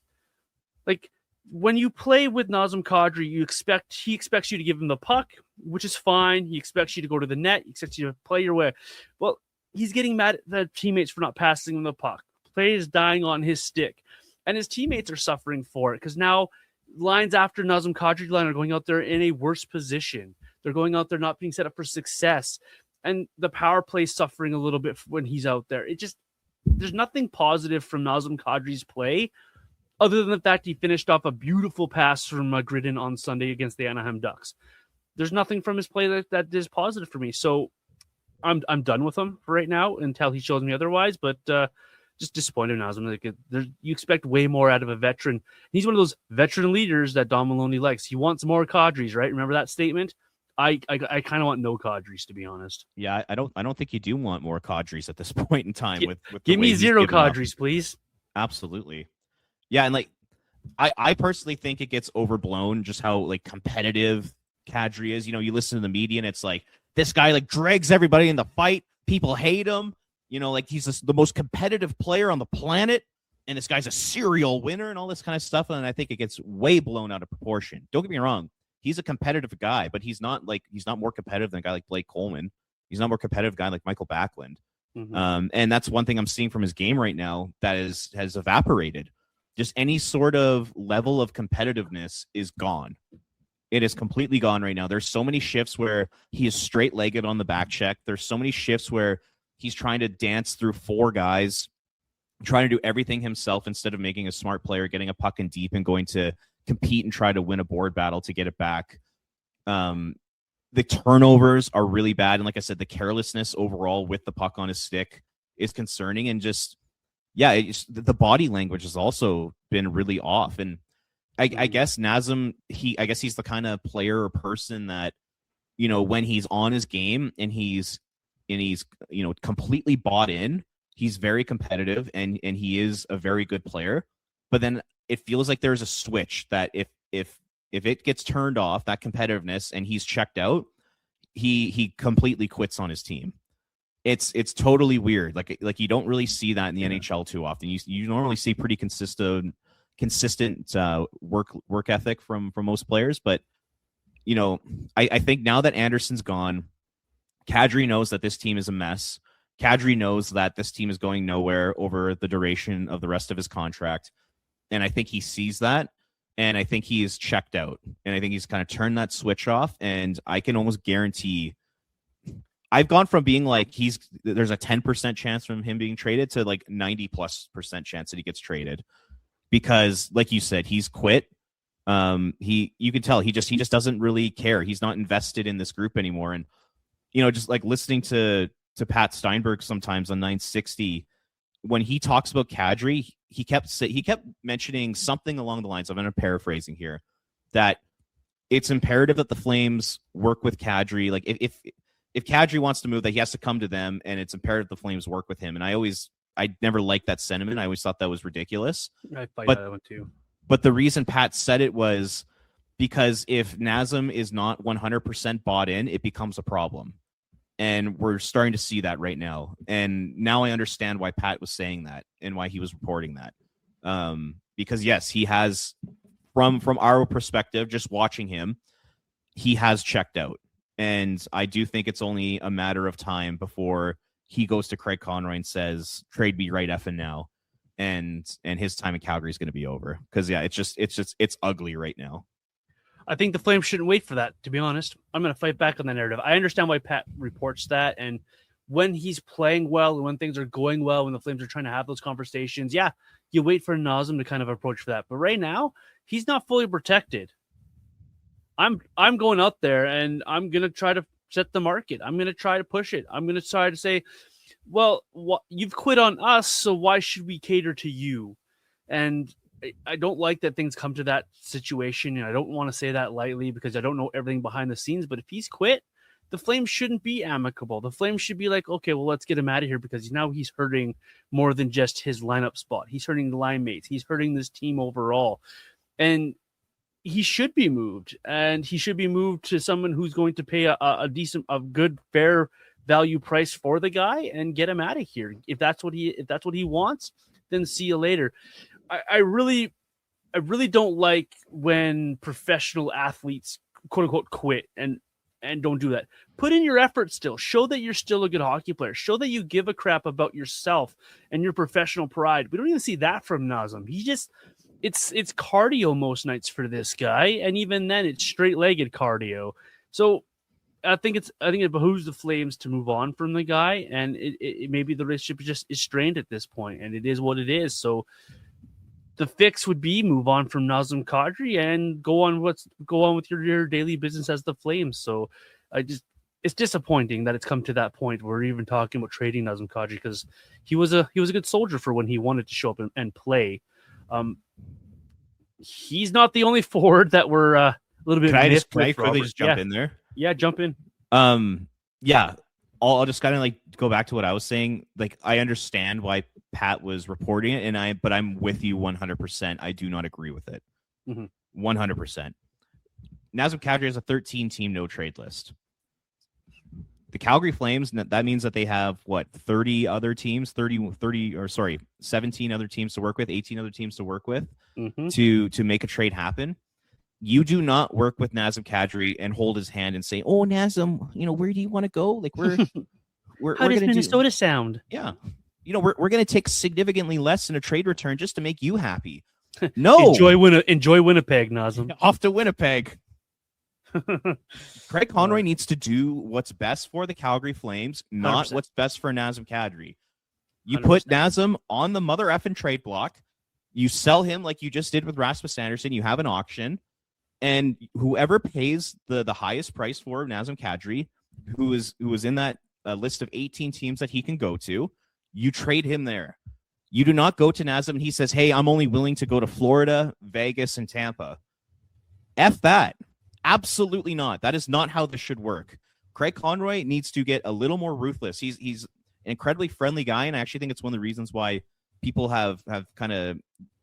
Like, when you play with Nazem Kadri, he expects you to give him the puck, which is fine. He expects you to go to the net. He expects you to play your way. Well, he's getting mad at the teammates for not passing him the puck. Play is dying on his stick. And his teammates are suffering for it because now lines after Nazem Kadri line are going out there in a worse position. They're going out there not being set up for success. And the power play suffering a little bit when he's out there. There's nothing positive from Nazem Kadri's play other than the fact he finished off a beautiful pass from Gridden on Sunday against the Anaheim Ducks. There's nothing from his play that is positive for me. So I'm done with him for right now until he shows me otherwise. But just disappointed in Nazem. Like, you expect way more out of a veteran. He's one of those veteran leaders that Don Maloney likes. He wants more Kadris, right? Remember that statement? I kind of want no Kadris, to be honest. Yeah, I don't think you do want more Kadris at this point in time. With give me 0 Kadris, please. Absolutely. Yeah, and like I personally think it gets overblown just how like competitive Kadri is. You know, you listen to the media and it's like this guy like drags everybody in the fight. People hate him. You know, like he's the most competitive player on the planet, and this guy's a serial winner and all this kind of stuff. And I think it gets way blown out of proportion. Don't get me wrong. He's a competitive guy, but he's not more competitive than a guy like Blake Coleman. He's not more competitive guy like Michael Backlund. Mm-hmm. And that's one thing I'm seeing from his game right now that has evaporated. Just any sort of level of competitiveness is gone. It is completely gone right now. There's so many shifts where he is straight-legged on the back check. There's so many shifts where he's trying to dance through 4 guys, trying to do everything himself instead of making a smart player, getting a puck in deep and going to compete and try to win a board battle to get it back. The turnovers are really bad. And like I said, the carelessness overall with the puck on his stick is concerning. And just, yeah, the body language has also been really off. And I guess Nazem, he's the kind of player or person that, you know, when he's on his game and he's, you know, completely bought in, he's very competitive and he is a very good player. But then it feels like there's a switch that if it gets turned off, that competitiveness, and he's checked out, he completely quits on his team. It's totally weird. Like you don't really see that in the NHL too often. You normally see pretty consistent work ethic from most players. But you know, I think now that Anderson's gone, Kadri knows that this team is a mess. Kadri knows that this team is going nowhere over the duration of the rest of his contract. And I think he sees that. And I think he is checked out. And I think he's kind of turned that switch off. And I can almost guarantee I've gone from being like there's a 10% chance from him being traded to like 90+% chance that he gets traded. Because like you said, he's quit. You can tell he just doesn't really care. He's not invested in this group anymore. And you know, just like listening to Pat Steinberg sometimes on 960, when he talks about Kadri, he kept mentioning something along the lines of, I'm paraphrasing here, that it's imperative that the Flames work with Kadri. Like if Kadri wants to move, that he has to come to them, and it's imperative the Flames work with him. And I never liked that sentiment. I always thought that was ridiculous. I fight that one too. But the reason Pat said it was because if Nazem is not 100% bought in, it becomes a problem. And we're starting to see that right now. And now I understand why Pat was saying that and why he was reporting that. Because yes, he has from our perspective, just watching him, he has checked out. And I do think it's only a matter of time before he goes to Craig Conroy and says, trade me right effing now. And his time in Calgary is going to be over. Because, yeah, it's ugly right now. I think the Flames shouldn't wait for that, to be honest. I'm going to fight back on the narrative. I understand why Pat reports that. And when he's playing well and when things are going well, when the Flames are trying to have those conversations, yeah, you wait for Nazem to kind of approach for that. But right now, he's not fully protected. I'm going out there and I'm going to try to set the market. I'm going to try to push it. I'm going to try to say, well, you've quit on us, so why should we cater to you? And I don't like that things come to that situation, and I don't want to say that lightly because I don't know everything behind the scenes, but if he's quit, the Flames shouldn't be amicable. The Flames should be like, okay, well, let's get him out of here because now he's hurting more than just his lineup spot. He's hurting the line mates. He's hurting this team overall. And he should be moved, and he should be moved to someone who's going to pay a decent, a good, fair value price for the guy and get him out of here. If that's what he wants, then see you later. I really don't like when professional athletes quote unquote quit and don't do that. Put in your effort still. Show that you're still a good hockey player. Show that you give a crap about yourself and your professional pride. We don't even see that from Nazem. He just it's cardio most nights for this guy, and even then it's straight-legged cardio. So I think it behooves the Flames to move on from the guy, and it maybe the relationship is strained at this point, and it is what it is. So the fix would be move on from Nazem Kadri and go on with your daily business as the Flames. So it's disappointing that it's come to that point where we're even talking about trading Nazem Kadri because he was a good soldier for when he wanted to show up and play. He's not the only forward that we're a little bit. Can I quickly just jump in there? Yeah, jump in. Yeah, I'll just kind of like go back to what I was saying. Like, I understand why Pat was reporting it, but I'm with you 100%. I do not agree with it. 100%. Nazem Kadri has a 13-team no-trade list. The Calgary Flames, that means that they have, 30 other teams, 17 other teams to work with, 18 other teams to work with to make a trade happen. You do not work with Nazem Kadri and hold his hand and say, "Oh, Nazem, where do you want to go? Like, we're how does Minnesota sound? Yeah, we're going to take significantly less in a trade return just to make you happy." No, enjoy Winnipeg, Nazem. Off to Winnipeg. Craig Conroy needs to do what's best for the Calgary Flames, not 100%. What's best for Nazem Kadri. You 100%. Put Nazem on the mother effing trade block. You sell him like you just did with Rasmus Andersson. You have an auction. And whoever pays the highest price for Nazem Kadri, who is in that list of 18 teams that he can go to, you trade him there. You do not go to Nazem and he says, "Hey, I'm only willing to go to Florida, Vegas, and Tampa." F that. Absolutely not. That is not how this should work. Craig Conroy needs to get a little more ruthless. He's an incredibly friendly guy, and I actually think it's one of the reasons why people have kind of,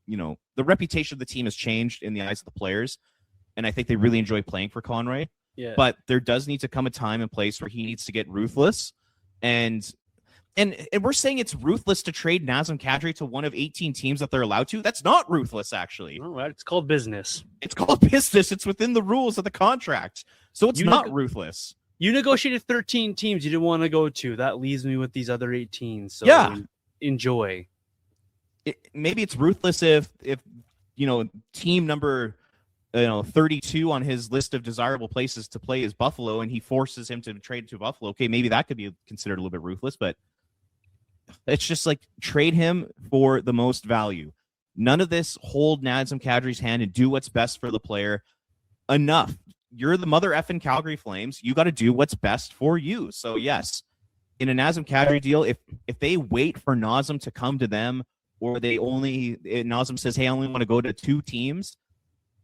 the reputation of the team has changed in the eyes of the players. And I think they really enjoy playing for Conroy. Yeah. But there does need to come a time and place where he needs to get ruthless. And we're saying it's ruthless to trade Nazem Kadri to one of 18 teams that they're allowed to. That's not ruthless, actually. Oh, it's called business. It's called business. It's within the rules of the contract. So it's not ruthless. You negotiated 13 teams you didn't want to go to. That leaves me with these other 18. So yeah. Enjoy. Maybe it's ruthless if team number 32 on his list of desirable places to play is Buffalo, and he forces him to trade to Buffalo. Okay, maybe that could be considered a little bit ruthless, but it's just like trade him for the most value. None of this hold Nazem Kadri's hand and do what's best for the player. Enough. You're the mother effing Calgary Flames. You got to do what's best for you. So yes, in a Nazem Kadri deal, if they wait for Nazem to come to them, or Nazem says, "Hey, I only want to go to 2 teams,"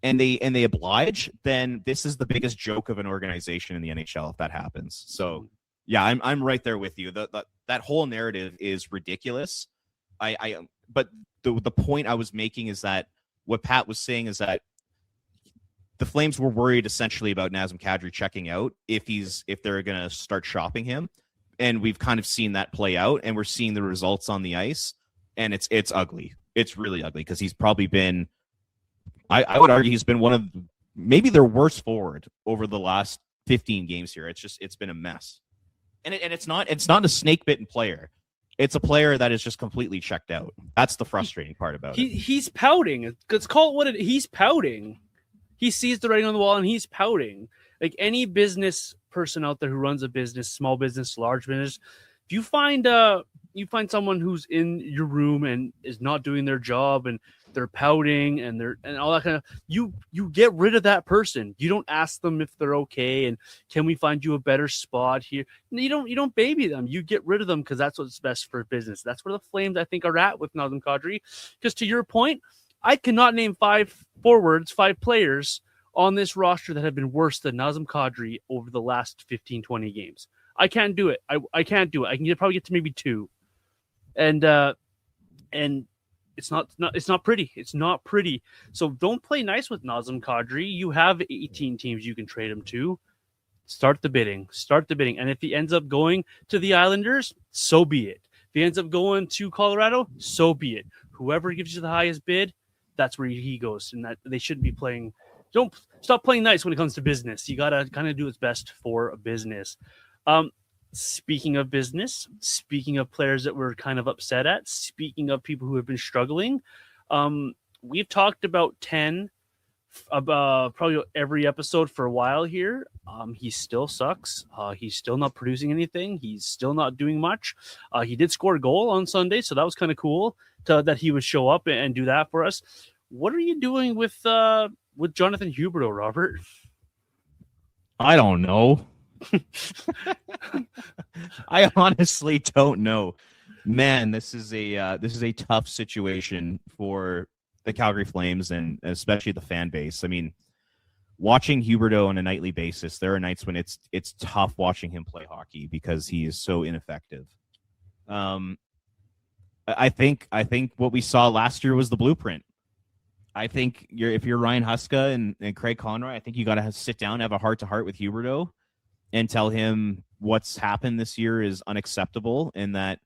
and they oblige, then this is the biggest joke of an organization in the NHL if that happens. So yeah, I'm right there with you. That whole narrative is ridiculous. But the point I was making is that what Pat was saying is that the Flames were worried essentially about Nazem Kadri checking out if they're going to start shopping him, and we've kind of seen that play out, and we're seeing the results on the ice, and it's ugly. It's really ugly because he's probably been I would argue he's been one of maybe their worst forward over the last 15 games here. It's been a mess. And it's not a snake bitten player. It's a player that is just completely checked out. That's the frustrating part about it. He's pouting. Let's call it what he's pouting. He sees the writing on the wall and he's pouting. Like any business person out there who runs a business, small business, large business, if you find someone who's in your room and is not doing their job and they're pouting and all that kind of, you get rid of that person. You don't ask them if they're okay and can we find you a better spot here. You don't baby them. You get rid of them because that's what's best for business. That's where the Flames I think are at with Nazem Kadri. Because to your point, I cannot name 5 players on this roster that have been worse than Nazem Kadri over the last 15, 20 games. I can't do it. I can't do it. I can probably get to maybe 2. And it's not pretty. It's not pretty. So don't play nice with Nazem Kadri. You have 18 teams you can trade him to. Start the bidding. And if he ends up going to the Islanders, so be it. If he ends up going to Colorado, so be it. Whoever gives you the highest bid, that's where he goes. And that they shouldn't be playing. Don't stop playing nice when it comes to business. You got to kind of do what's best for a business. Speaking of business, speaking of players that we're kind of upset at, speaking of people who have been struggling, we've talked about 10 probably every episode for a while here. He still sucks. He's still not producing anything. He's still not doing much. He did score a goal on Sunday, so that was kind of cool that he would show up and do that for us. What are you doing with Jonathan Huberdeau, Robert? I don't know. I honestly don't know. Man, this is a tough situation for the Calgary Flames and especially the fan base. I mean, watching Huberdeau on a nightly basis, there are nights when it's tough watching him play hockey because he is so ineffective. I think what we saw last year was the blueprint. I think if you're Ryan Huska and Craig Conroy, I think you got to sit down, have a heart-to-heart with Huberdeau and tell him what's happened this year is unacceptable and that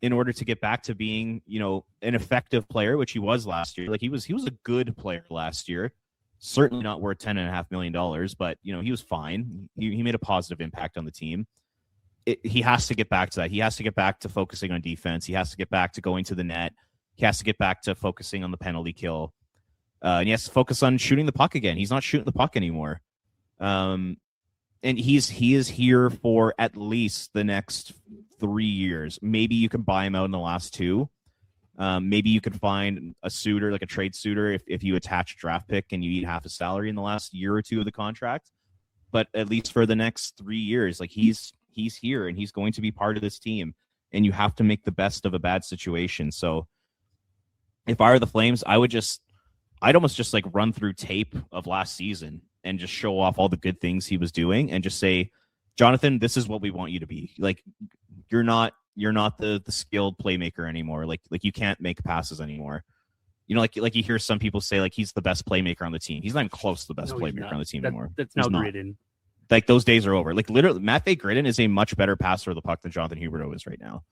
in order to get back to being, an effective player, which he was last year, like he was a good player last year, certainly not worth $10.5 million, but he was fine. He made a positive impact on the team. He has to get back to that. He has to get back to focusing on defense. He has to get back to going to the net. He has to get back to focusing on the penalty kill. And he has to focus on shooting the puck again. He's not shooting the puck anymore. And he is here for at least the next 3 years. Maybe you can buy him out in the last 2. Maybe you could find a suitor, like a trade suitor, if you attach a draft pick and you eat half a salary in the last year or 2 of the contract. But at least for the next 3 years, like he's here and he's going to be part of this team. And you have to make the best of a bad situation. So if I were the Flames, I'd almost just like run through tape of last season and just show off all the good things he was doing and just say, Jonathan, this is what we want you to be. Like, you're not the skilled playmaker anymore. Like you can't make passes anymore. Like you hear some people say like he's the best playmaker on the team. He's not even close to the best playmaker on the team anymore. That's now Gridden. Like those days are over. Like literally, Matvei Gridden is a much better passer of the puck than Jonathan Huberdeau is right now.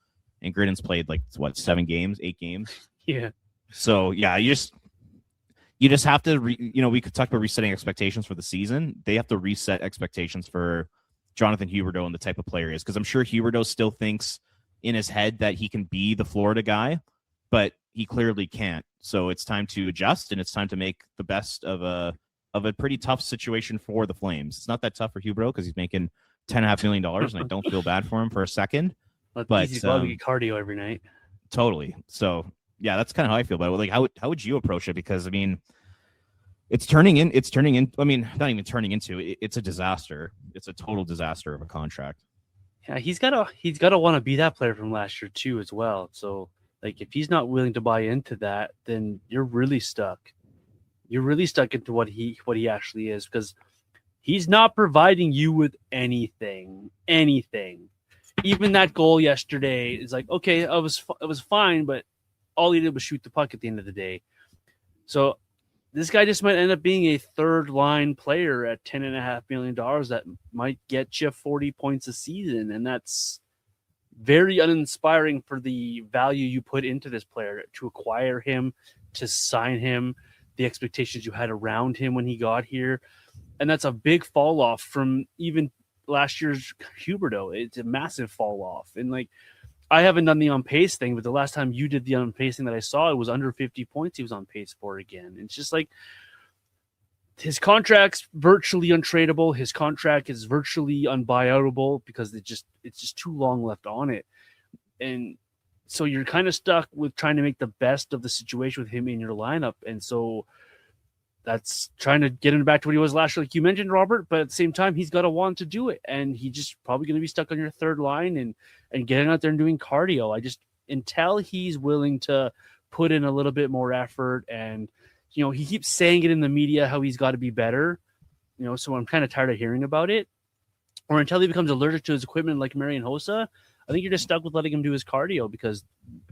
And Gridden's played like 8 games. Yeah. So yeah, you just have to, we could talk about resetting expectations for the season. They have to reset expectations for Jonathan Huberdeau and the type of player he is. Because I'm sure Huberdeau still thinks in his head that he can be the Florida guy, but he clearly can't. So it's time to adjust, and it's time to make the best of a pretty tough situation for the Flames. It's not that tough for Huberdeau because he's making $10.5 million, and I don't feel bad for him for a second. But he's probably get cardio every night. Totally. So yeah, that's kind of how I feel about it. Like, how would you approach it? Because I mean, it's turning in. I mean, not even turning into. It's a disaster. It's a total disaster of a contract. Yeah, he's gotta want to be that player from last year too, as well. So, like, if he's not willing to buy into that, then you're really stuck. You're really stuck into what he actually is, because he's not providing you with anything. Even that goal yesterday is like, okay, it was fine, but all he did was shoot the puck at the end of the day. So this guy just might end up being a third line player at $10.5 million that might get you 40 points a season. And that's very uninspiring for the value you put into this player, to acquire him, to sign him, the expectations you had around him when he got here. And that's a big fall off from even last year's Huberdeau. It's a massive fall off. And like, I haven't done the on pace thing, but the last time you did the on pace thing that I saw, it was under 50 points he was on pace for again. It's just like, his contract's virtually untradeable. His contract is virtually unbuyoutable because it's just too long left on it. And so you're kind of stuck with trying to make the best of the situation with him in your lineup. And so that's trying to get him back to what he was last year, like you mentioned, Robert, but at the same time, he's got to want to do it. And he just probably going to be stuck on your third line and getting out there and doing cardio. Until he's willing to put in a little bit more effort, and, he keeps saying it in the media, how he's got to be better, so I'm kind of tired of hearing about it. Or until he becomes allergic to his equipment like Marian Hossa, I think you're just stuck with letting him do his cardio, because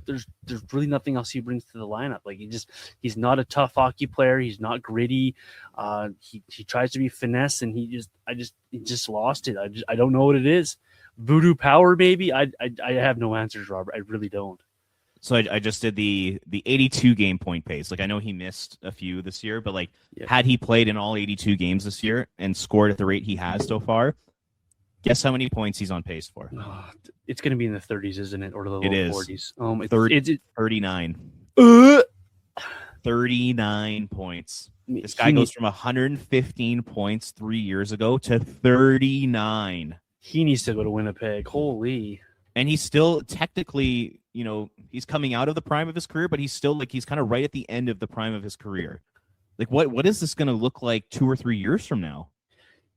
there's really nothing else he brings to the lineup. Like, he's not a tough hockey player. He's not gritty. He tries to be finesse, and he just lost it. I don't know what it is. Voodoo power, maybe. I have no answers, Robert. I really don't. So I just did the 82 game point pace. Like, I know he missed a few this year, but like, had he played in all 82 games this year and scored at the rate he has so far, guess how many points he's on pace for? It's going to be in the 30s, isn't it? Or the low 40s. 39. 39 points. This guy goes from 115 points 3 years ago to 39. He needs to go to Winnipeg. Holy. And he's still technically, he's coming out of the prime of his career, but he's still he's kind of right at the end of the prime of his career. Like, what is this going to look like 2 or 3 years from now?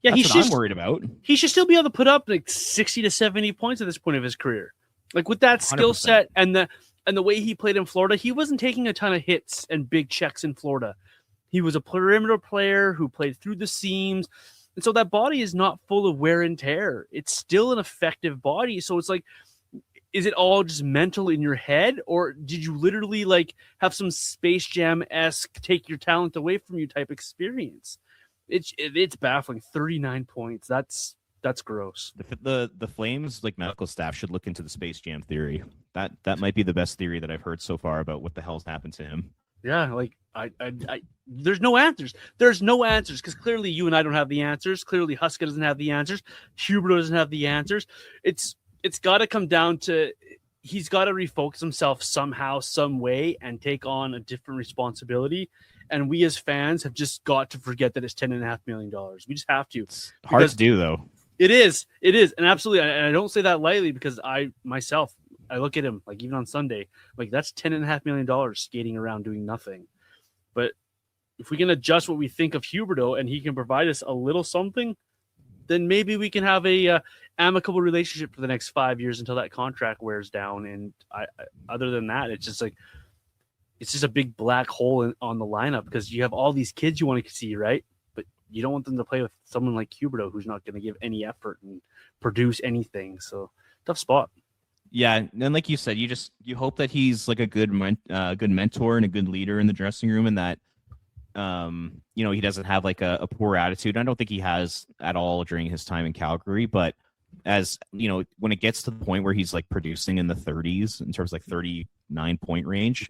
Yeah, that's what I'm worried about. He should still be able to put up like 60 to 70 points at this point of his career. Like, with that skill set and the way he played in Florida, he wasn't taking a ton of hits and big checks in Florida. He was a perimeter player who played through the seams. And so that body is not full of wear and tear. It's still an effective body. So it's like, is it all just mental in your head, or did you literally like have some Space Jam-esque take your talent away from you type experience? It's baffling. 39 points. That's gross. The Flames, like, medical staff should look into the Space Jam theory. That might be the best theory that I've heard so far about what the hell's happened to him. Yeah, like I there's no answers. There's no answers, because clearly you and I don't have the answers. Clearly Huska doesn't have the answers. Huberdeau doesn't have the answers. It's got to come down to, he's got to refocus himself somehow, some way, and take on a different responsibility. And we as fans have just got to forget that it's $10.5 million. We just have to. It's hard to do, though. It is. And absolutely. And I don't say that lightly, because I look at him, like, even on Sunday, like, that's $10.5 million skating around doing nothing. But if we can adjust what we think of Huberdeau and he can provide us a little something, then maybe we can have a amicable relationship for the next 5 years until that contract wears down. And other than that, it's just a big black hole on the lineup, because you have all these kids you want to see, right? But you don't want them to play with someone like Huberdeau, who's not going to give any effort and produce anything. So tough spot. Yeah, and like you said, you hope that he's like a good mentor and a good leader in the dressing room, and that he doesn't have like a poor attitude. I don't think he has at all during his time in Calgary, but as when it gets to the point where he's like producing in the 30s, in terms of like 39 point range,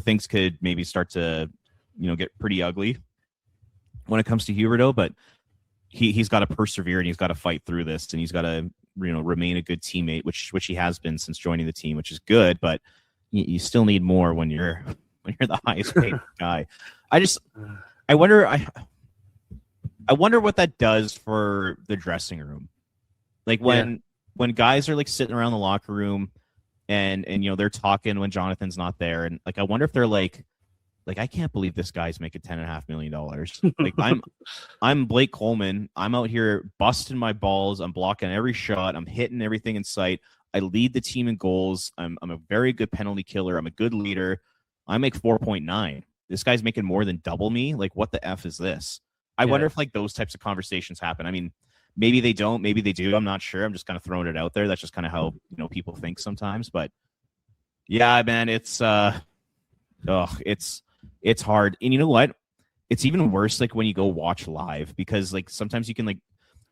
things could maybe start to get pretty ugly when it comes to Huberdeau. But he's got to persevere, and he's got to fight through this, and he's got to remain a good teammate, which he has been since joining the team, which is good. But you still need more when you're the highest paid guy. I wonder what that does for the dressing room. Like, when guys are like sitting around the locker room and they're talking when Jonathan's not there, and like, I wonder if they're like, I can't believe this guy's making $10.5 million. Like, I'm Blake Coleman. I'm out here busting my balls. I'm blocking every shot. I'm hitting everything in sight. I lead the team in goals. I'm a very good penalty killer. I'm a good leader. I make 4.9. This guy's making more than double me. Like, what the F is this? I wonder if like those types of conversations happen. I mean, maybe they don't, maybe they do. I'm not sure. I'm just kind of throwing it out there. That's just kind of how people think sometimes. But yeah, man, it's hard. And you know what? It's even worse like when you go watch live, because like sometimes you can like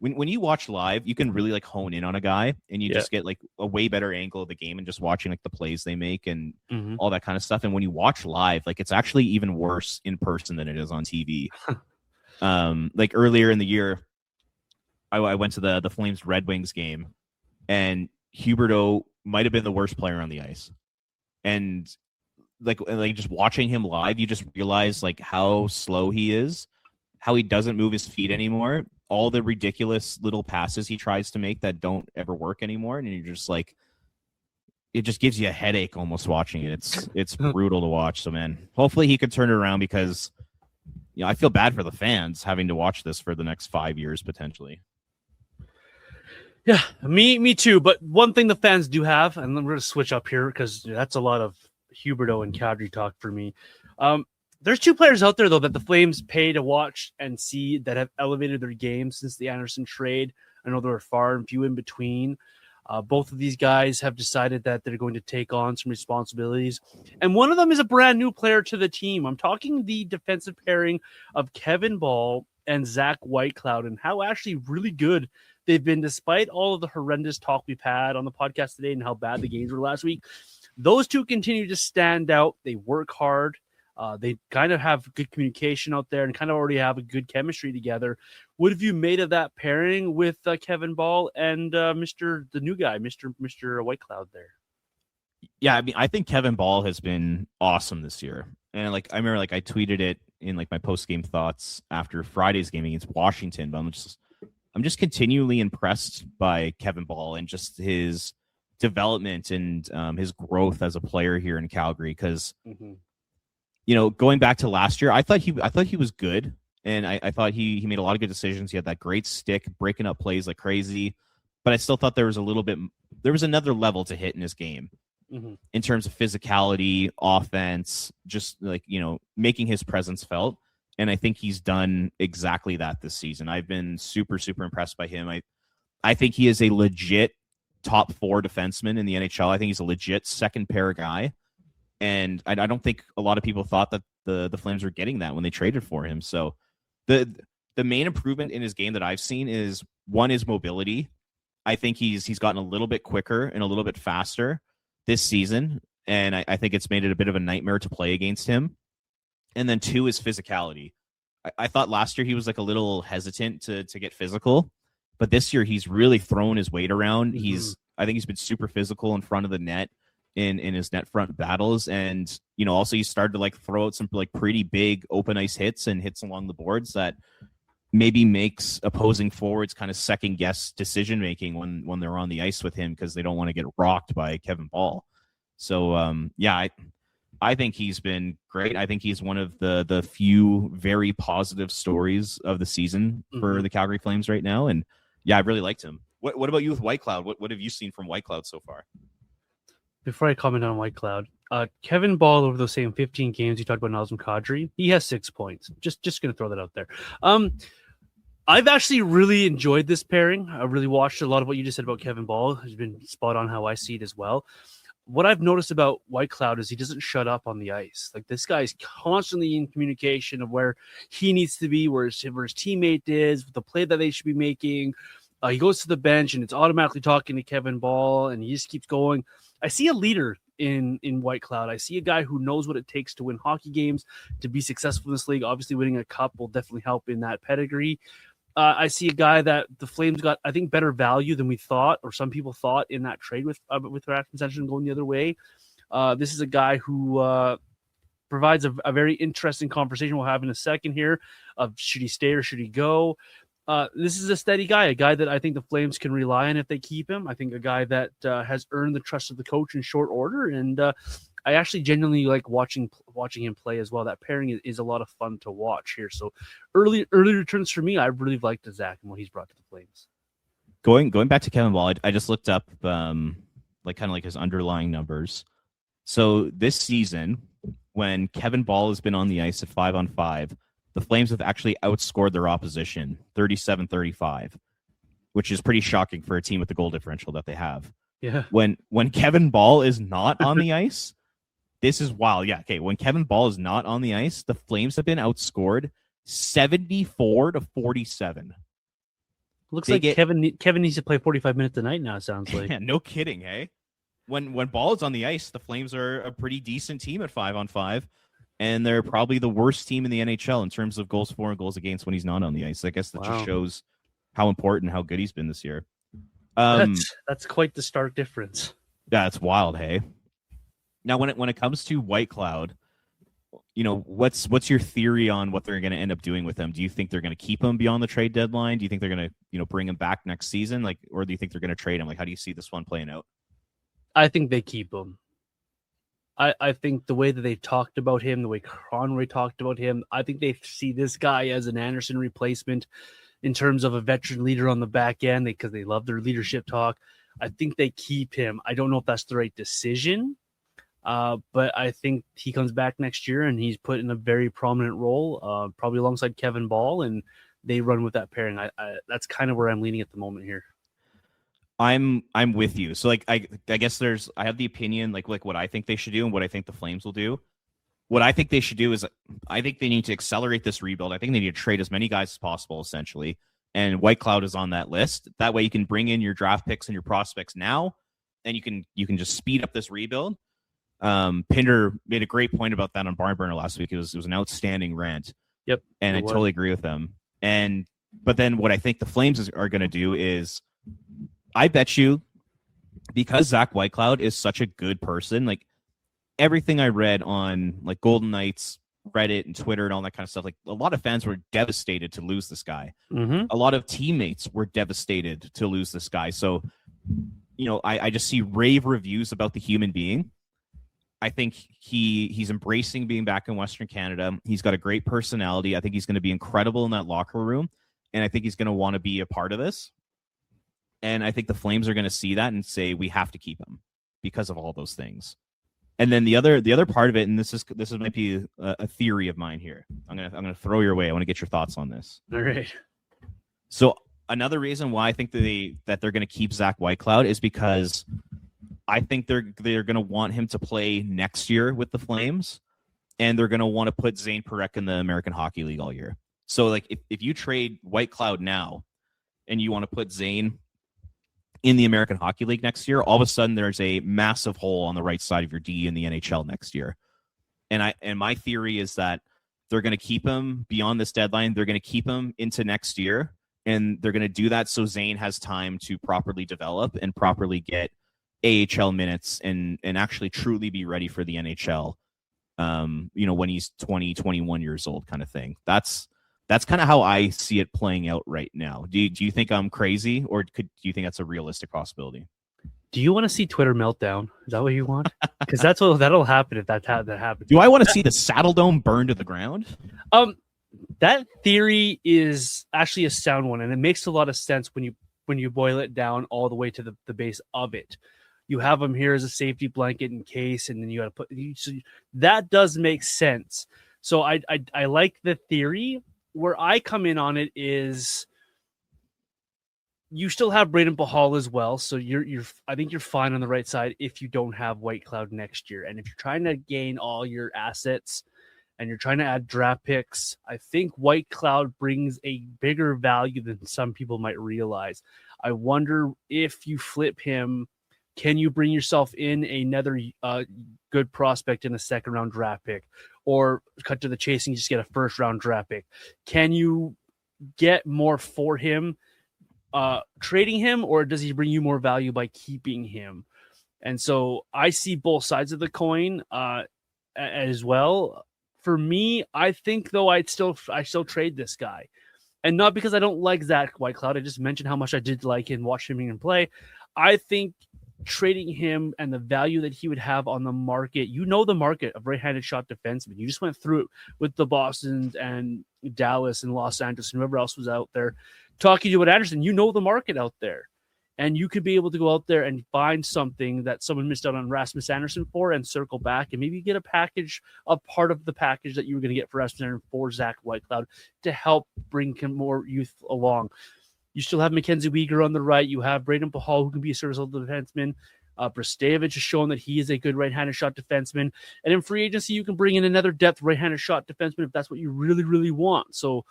when you watch live, you can really like hone in on a guy, and you Yeah. just get like a way better angle of the game and just watching like the plays they make and Mm-hmm. all that kind of stuff. And when you watch live, like it's actually even worse in person than it is on TV. Like earlier in the year, I went to the Flames Red Wings game, and Huberdeau might have been the worst player on the ice. And like just watching him live, you just realize like how slow he is, how he doesn't move his feet anymore, all the ridiculous little passes he tries to make that don't ever work anymore, and you're just like, it just gives you a headache almost watching it. It's brutal to watch. So man, hopefully he could turn it around, because I feel bad for the fans having to watch this for the next 5 years potentially. Yeah, me too. But one thing the fans do have, and I'm going to switch up here because that's a lot of Huberdeau and Kadri talk for me. There's two players out there, though, that the Flames pay to watch and see that have elevated their game since the Anderson trade. I know there are far and few in between. Both of these guys have decided that they're going to take on some responsibilities. And one of them is a brand new player to the team. I'm talking the defensive pairing of Kevin Bahl and Zach Whitecloud, and how actually really good they've been despite all of the horrendous talk we've had on the podcast today and how bad the games were last week. Those two continue to stand out. They work hard. They kind of have good communication out there and kind of already have a good chemistry together. What have you made of that pairing with Kevin Bahl and the new guy, Mr. Whitecloud there? Yeah, I mean, I think Kevin Bahl has been awesome this year. And like I remember like I tweeted it in like my post-game thoughts after Friday's game against Washington, but I'm just continually impressed by Kevin Bahl and just his development and his growth as a player here in Calgary. Because going back to last year, I thought he was good, and I thought he made a lot of good decisions. He had that great stick, breaking up plays like crazy. But I still thought there was another level to hit in his game in terms of physicality, offense, just like making his presence felt. And I think he's done exactly that this season. I've been super, super impressed by him. I think he is a legit top 4 defenseman in the NHL. I think he's a legit second pair guy. And I don't think a lot of people thought that the Flames were getting that when they traded for him. So the main improvement in his game that I've seen is, one, is mobility. I think he's gotten a little bit quicker and a little bit faster this season. And I think it's made it a bit of a nightmare to play against him. And then 2 is physicality. I thought last year he was like a little hesitant to get physical, but this year he's really thrown his weight around. I think he's been super physical in front of the net in his net front battles. And, also he started to like throw out some like pretty big open ice hits and hits along the boards that maybe makes opposing forwards kind of second guess decision-making when they're on the ice with him, because they don't want to get rocked by Kevin Bahl. So, I think he's been great. I think he's one of the few very positive stories of the season for the Calgary Flames right now. And yeah, I really liked him. What about you with Whitecloud? What have you seen from Whitecloud so far? Before I comment on Whitecloud, Kevin Bahl, over those same 15 games you talked about Nazem Kadri, he has 6 points. Just going to throw that out there. I've actually really enjoyed this pairing. I really watched a lot of what you just said about Kevin Bahl. Has been spot on how I see it as well. What I've noticed about Whitecloud is he doesn't shut up on the ice. Like, this guy is constantly in communication of where he needs to be, where his teammate is, the play that they should be making. He goes to the bench and it's automatically talking to Kevin Bahl, and he just keeps going. I see a leader in Whitecloud. I see a guy who knows what it takes to win hockey games, to be successful in this league. Obviously, winning a cup will definitely help in that pedigree. I see a guy that the Flames got, I think, better value than we thought, or some people thought, in that trade with Rasmus Sandstrom going the other way. This is a guy who provides a very interesting conversation we'll have in a second here of should he stay or should he go. This is a steady guy, a guy that I think the Flames can rely on if they keep him. I think a guy that has earned the trust of the coach in short order, and I actually genuinely like watching him play as well. That pairing is a lot of fun to watch here. So early returns for me, I really liked Zach and what he's brought to the Flames. Going back to Kevin Bahl, I just looked up like his underlying numbers. So this season, when Kevin Bahl has been on the ice at 5-on-5, the Flames have actually outscored their opposition 37-35, which is pretty shocking for a team with the goal differential that they have. Yeah. When Kevin Bahl is not on the ice, this is wild. Yeah. Okay. When Kevin Bahl is not on the ice, the Flames have been outscored 74-47. Looks They like get Kevin needs to play 45 minutes a night now. It sounds like. yeah, no kidding, hey. When Ball is on the ice, the Flames are a pretty decent team at 5-on-5, and they're probably the worst team in the NHL in terms of goals for and goals against when he's not on the ice. I guess that just shows how important, how good he's been this year. That's quite the stark difference. Yeah, it's wild, hey. Now, when it comes to Whitecloud, what's your theory on what they're going to end up doing with him? Do you think they're going to keep him beyond the trade deadline? Do you think they're going to bring him back next season, or do you think they're going to trade him? How do you see this one playing out? I think they keep him. I think the way that they've talked about him, the way Conway talked about him, I think they see this guy as an Anderson replacement in terms of a veteran leader on the back end because they love their leadership talk. I think they keep him. I don't know if that's the right decision, but I think he comes back next year and he's put in a very prominent role, probably alongside Kevin Ball, and they run with that pairing. That's kind of where I'm leaning at the moment here. I'm with you. So I guess I have the opinion like what I think they should do and what I think the Flames will do. What I think they should do is I think they need to accelerate this rebuild. I think they need to trade as many guys as possible, essentially. And Whitecloud is on that list. That way you can bring in your draft picks and your prospects now, and you can just speed up this rebuild. Pinder made a great point about that on Barn Burner last week. It was an outstanding rant. Yep. And I totally agree with them. But then what I think the Flames are going to do is, I bet you, because Zach Whitecloud is such a good person, like everything I read on like Golden Knights, Reddit and Twitter and all that kind of stuff, like a lot of fans were devastated to lose this guy. Mm-hmm. A lot of teammates were devastated to lose this guy. So, I just see rave reviews about the human being. I think he's embracing being back in Western Canada. He's got a great personality. I think he's going to be incredible in that locker room. And I think he's going to want to be a part of this. And I think the Flames are going to see that and say, we have to keep him because of all those things. And then the other part of it, and this might be a theory of mine here. I'm gonna throw your way. I want to get your thoughts on this. All right. So another reason why I think that they're going to keep Zach Whitecloud is because I think they're going to want him to play next year with the Flames, and they're going to want to put Zane Parekh in the American Hockey League all year. So like if you trade Whitecloud now, and you want to put Zane in the American Hockey League next year, all of a sudden there's a massive hole on the right side of your D in the NHL next year. And my theory is that they're going to keep him beyond this deadline. They're going to keep him into next year, and they're going to do that so Zane has time to properly develop and properly get AHL minutes and actually truly be ready for the NHL. When he's 20, 21 years old, kind of thing. That's kind of how I see it playing out right now. Do you think I'm crazy, or do you think that's a realistic possibility? Do you want to see Twitter meltdown? Is that what you want? Because that'll happen if that happens. Do I want to see the Saddle Dome burn to the ground? That theory is actually a sound one, and it makes a lot of sense when you boil it down all the way to the base of it. You have him here as a safety blanket in case, and then you got to so that does make sense. So I like the theory. Where I come in on it is you still have Braden Pahal as well. So I think you're fine on the right side if you don't have Whitecloud next year. And if you're trying to gain all your assets and you're trying to add draft picks, I think Whitecloud brings a bigger value than some people might realize. I wonder if you flip him, can you bring yourself in another good prospect in a second round draft pick? Or cut to the chase and just get a first round draft pick? Can you get more for him trading him, or does he bring you more value by keeping him? And so I see both sides of the coin as well. For me, I think though I still trade this guy, and not because I don't like Zach Whitecloud. I just mentioned how much I did like him, watch him play. I think trading him and the value that he would have on the market, the market of right-handed shot defensemen. You just went through it with the Bostons and Dallas and Los Angeles and whoever else was out there talking to you about Anderson. The market out there, and you could be able to go out there and find something that someone missed out on Rasmus Anderson for and circle back and maybe get a part of the package that you were going to get for Rasmus Anderson for Zach Whitecloud to help bring more youth along. You still have Mackenzie Weegar on the right. You have Braden Pahal, who can be a serviceable defenseman. Brastevich has shown that he is a good right-handed shot defenseman. And in free agency, you can bring in another depth right-handed shot defenseman if that's what you really, really want. So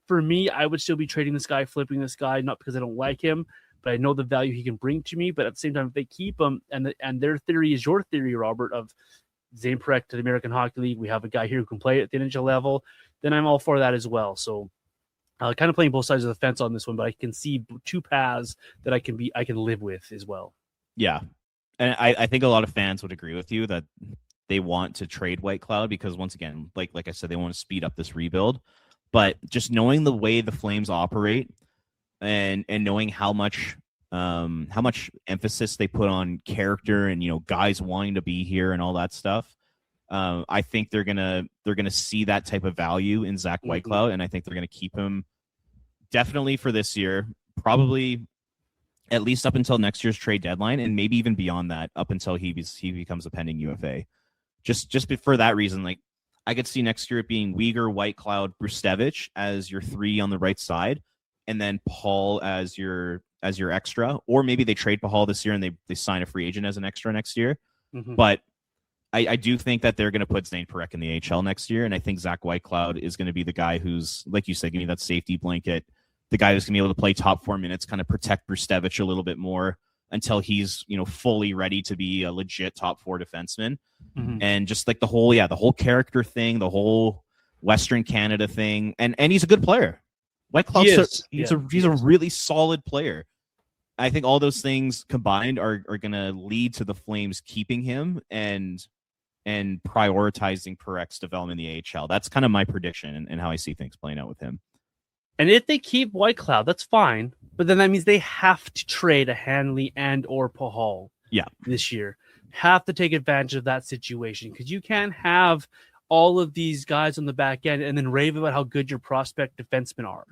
for me, I would still be trading this guy, flipping this guy, not because I don't like him, but I know the value he can bring to me. But at the same time, if they keep him, and their theory is your theory, Robert, of Zane Parekh to the American Hockey League, we have a guy here who can play at the NHL level, then I'm all for that as well. So kind of playing both sides of the fence on this one, but I can see two paths that I can live with as well. Yeah. And I think a lot of fans would agree with you that they want to trade Whitecloud because, once again, like I said, they want to speed up this rebuild. But just knowing the way the Flames operate and knowing how much emphasis they put on character and, you know, guys wanting to be here and all that stuff, I think they're gonna see that type of value in Zach Whitecloud, and I think they're gonna keep him definitely for this year, probably at least up until next year's trade deadline, and maybe even beyond that, up until he becomes a pending UFA. Just for that reason, like I could see next year it being Weegar, Whitecloud, Brustevich as your three on the right side, and then Paul as your extra, or maybe they trade Paul this year and they sign a free agent as an extra next year. But I do think that they're going to put Zane Parekh in the AHL next year, and I think Zach Whitecloud is going to be the guy who's, like you said, give me that safety blanket, the guy who's going to be able to play top 4 minutes, kind of protect Brustevich a little bit more until he's, you know, fully ready to be a legit top 4 defenseman. And just like the whole character thing, the whole Western Canada thing, and he's a good player. Whitecloud's he's a really solid player. I think all those things combined are going to lead to the Flames keeping him and prioritizing Parech's development in the AHL. That's kind of my prediction and how I see things playing out with him. And if they keep Whitecloud, that's fine. But then that means they have to trade a Hanley and or Pahal this year. Have to take advantage of that situation, because you can't have all of these guys on the back end and then rave about how good your prospect defensemen are.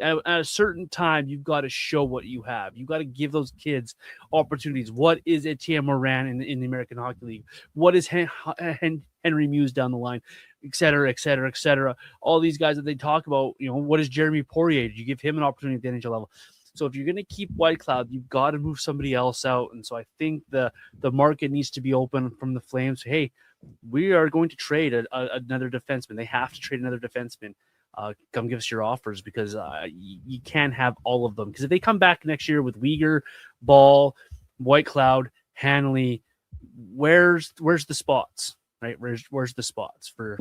At a certain time, you've got to show what you have. You've got to give those kids opportunities. What is Etienne Morin in the American Hockey League? What is Henry Muse down the line, et cetera, et cetera, et cetera. All these guys that they talk about, you know, what is Jeremy Poirier? Did you give him an opportunity at the NHL level? So if you're going to keep Whitecloud, you've got to move somebody else out. And so I think the market needs to be open from the Flames. Hey, we are going to trade another defenseman. They have to trade another defenseman. Come give us your offers, because you can't have all of them. Because if they come back next year with Weegar, Ball, Whitecloud, Hanley, where's the spots, right? Where's the spots for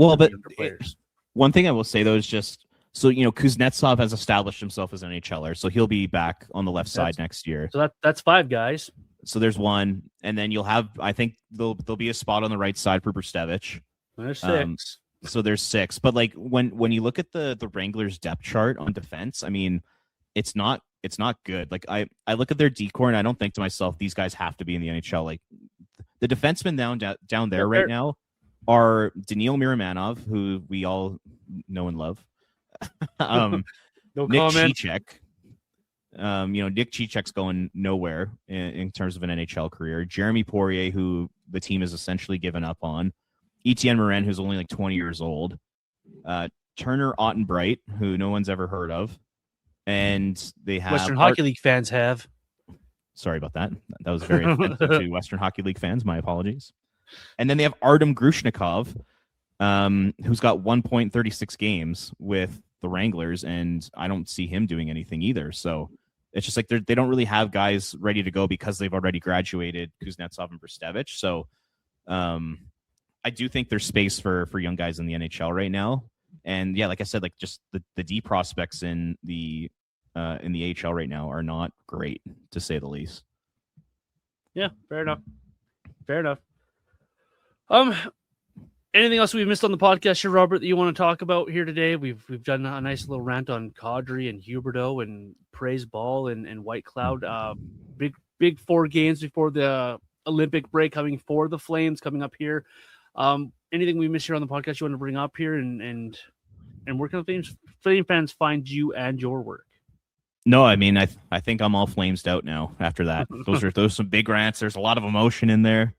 players? One thing I will say though is just, so, you know, Kuznetsov has established himself as an NHLer, so he'll be back on the left side next year. So that's 5 guys. So there's one, and then you'll have, I think there'll be a spot on the right side for Brustevich. There's 6. So there's 6, but like when you look at the Wranglers depth chart on defense, I mean, it's not good. Like I look at their decor and I don't think to myself, these guys have to be in the NHL. Like the defensemen down there right now are Daniil Miramanov, who we all know and love. No Nick comment. Cicek. Nick Cicek's going nowhere in terms of an NHL career. Jeremy Poirier, who the team has essentially given up on. Etienne Morin, who's only like 20 years old. Turner Ottenbright, who no one's ever heard of. And they have Western Hockey League fans have. Sorry about that. That was very offensive to Western Hockey League fans. My apologies. And then they have Artem Grushnikov, who's got 1.36 games with the Wranglers, and I don't see him doing anything either. So it's just like they don't really have guys ready to go because they've already graduated Kuznetsov and Brustevich. So I do think there's space for young guys in the NHL right now. And yeah, like I said, like just the D prospects in the AHL right now are not great, to say the least. Yeah, fair enough. Anything else we missed on the podcast here, Robert, that you want to talk about here today? We've done a nice little rant on Kadri and Huberdeau and Prasing Bahl and Whitecloud. Big 4 games before the Olympic break coming for the Flames coming up here. Anything we missed here on the podcast you want to bring up here, and where can Flame fans find you and your work? No, I mean, I think I'm all flamesed out now after that. Those are some big rants. There's a lot of emotion in there.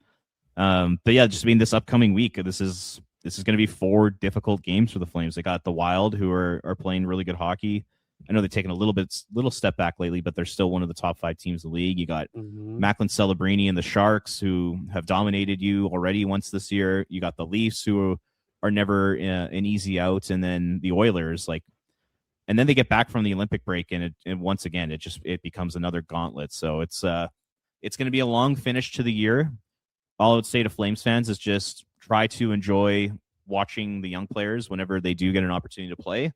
But yeah, just this upcoming week, this is going to be 4 difficult games for the Flames. They got the Wild, who are playing really good hockey. I know they've taken a little step back lately, but they're still one of the top 5 teams in the league. You got Macklin Celebrini and the Sharks, who have dominated you already once this year. You got the Leafs, who are never an easy out, and then the Oilers. Like, And then they get back from the Olympic break, and once again it becomes another gauntlet. So it's going to be a long finish to the year. All I would say to Flames fans is just try to enjoy watching the young players whenever they do get an opportunity to play.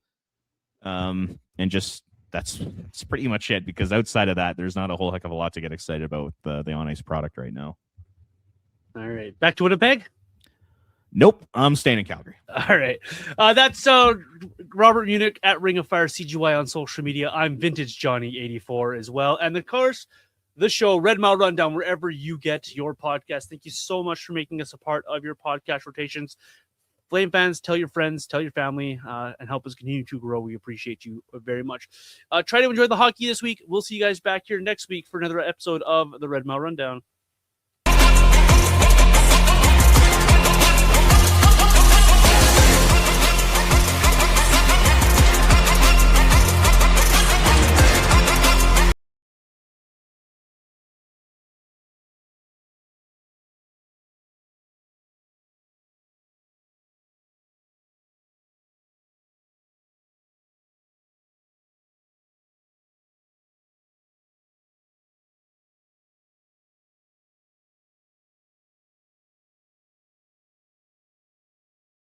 And just that's pretty much it, because outside of that, there's not a whole heck of a lot to get excited about with the on-ice product right now. All right. Back to Winnipeg? Nope. I'm staying in Calgary. All right. That's Robert Munich at Ring of Fire CGY on social media. I'm Vintage Johnny 84 as well. And of course, the show, Red Mile Rundown, wherever you get your podcast. Thank you so much for making us a part of your podcast rotations. Flame fans, tell your friends, tell your family, and help us continue to grow. We appreciate you very much. Try to enjoy the hockey this week. We'll see you guys back here next week for another episode of the Red Mile Rundown.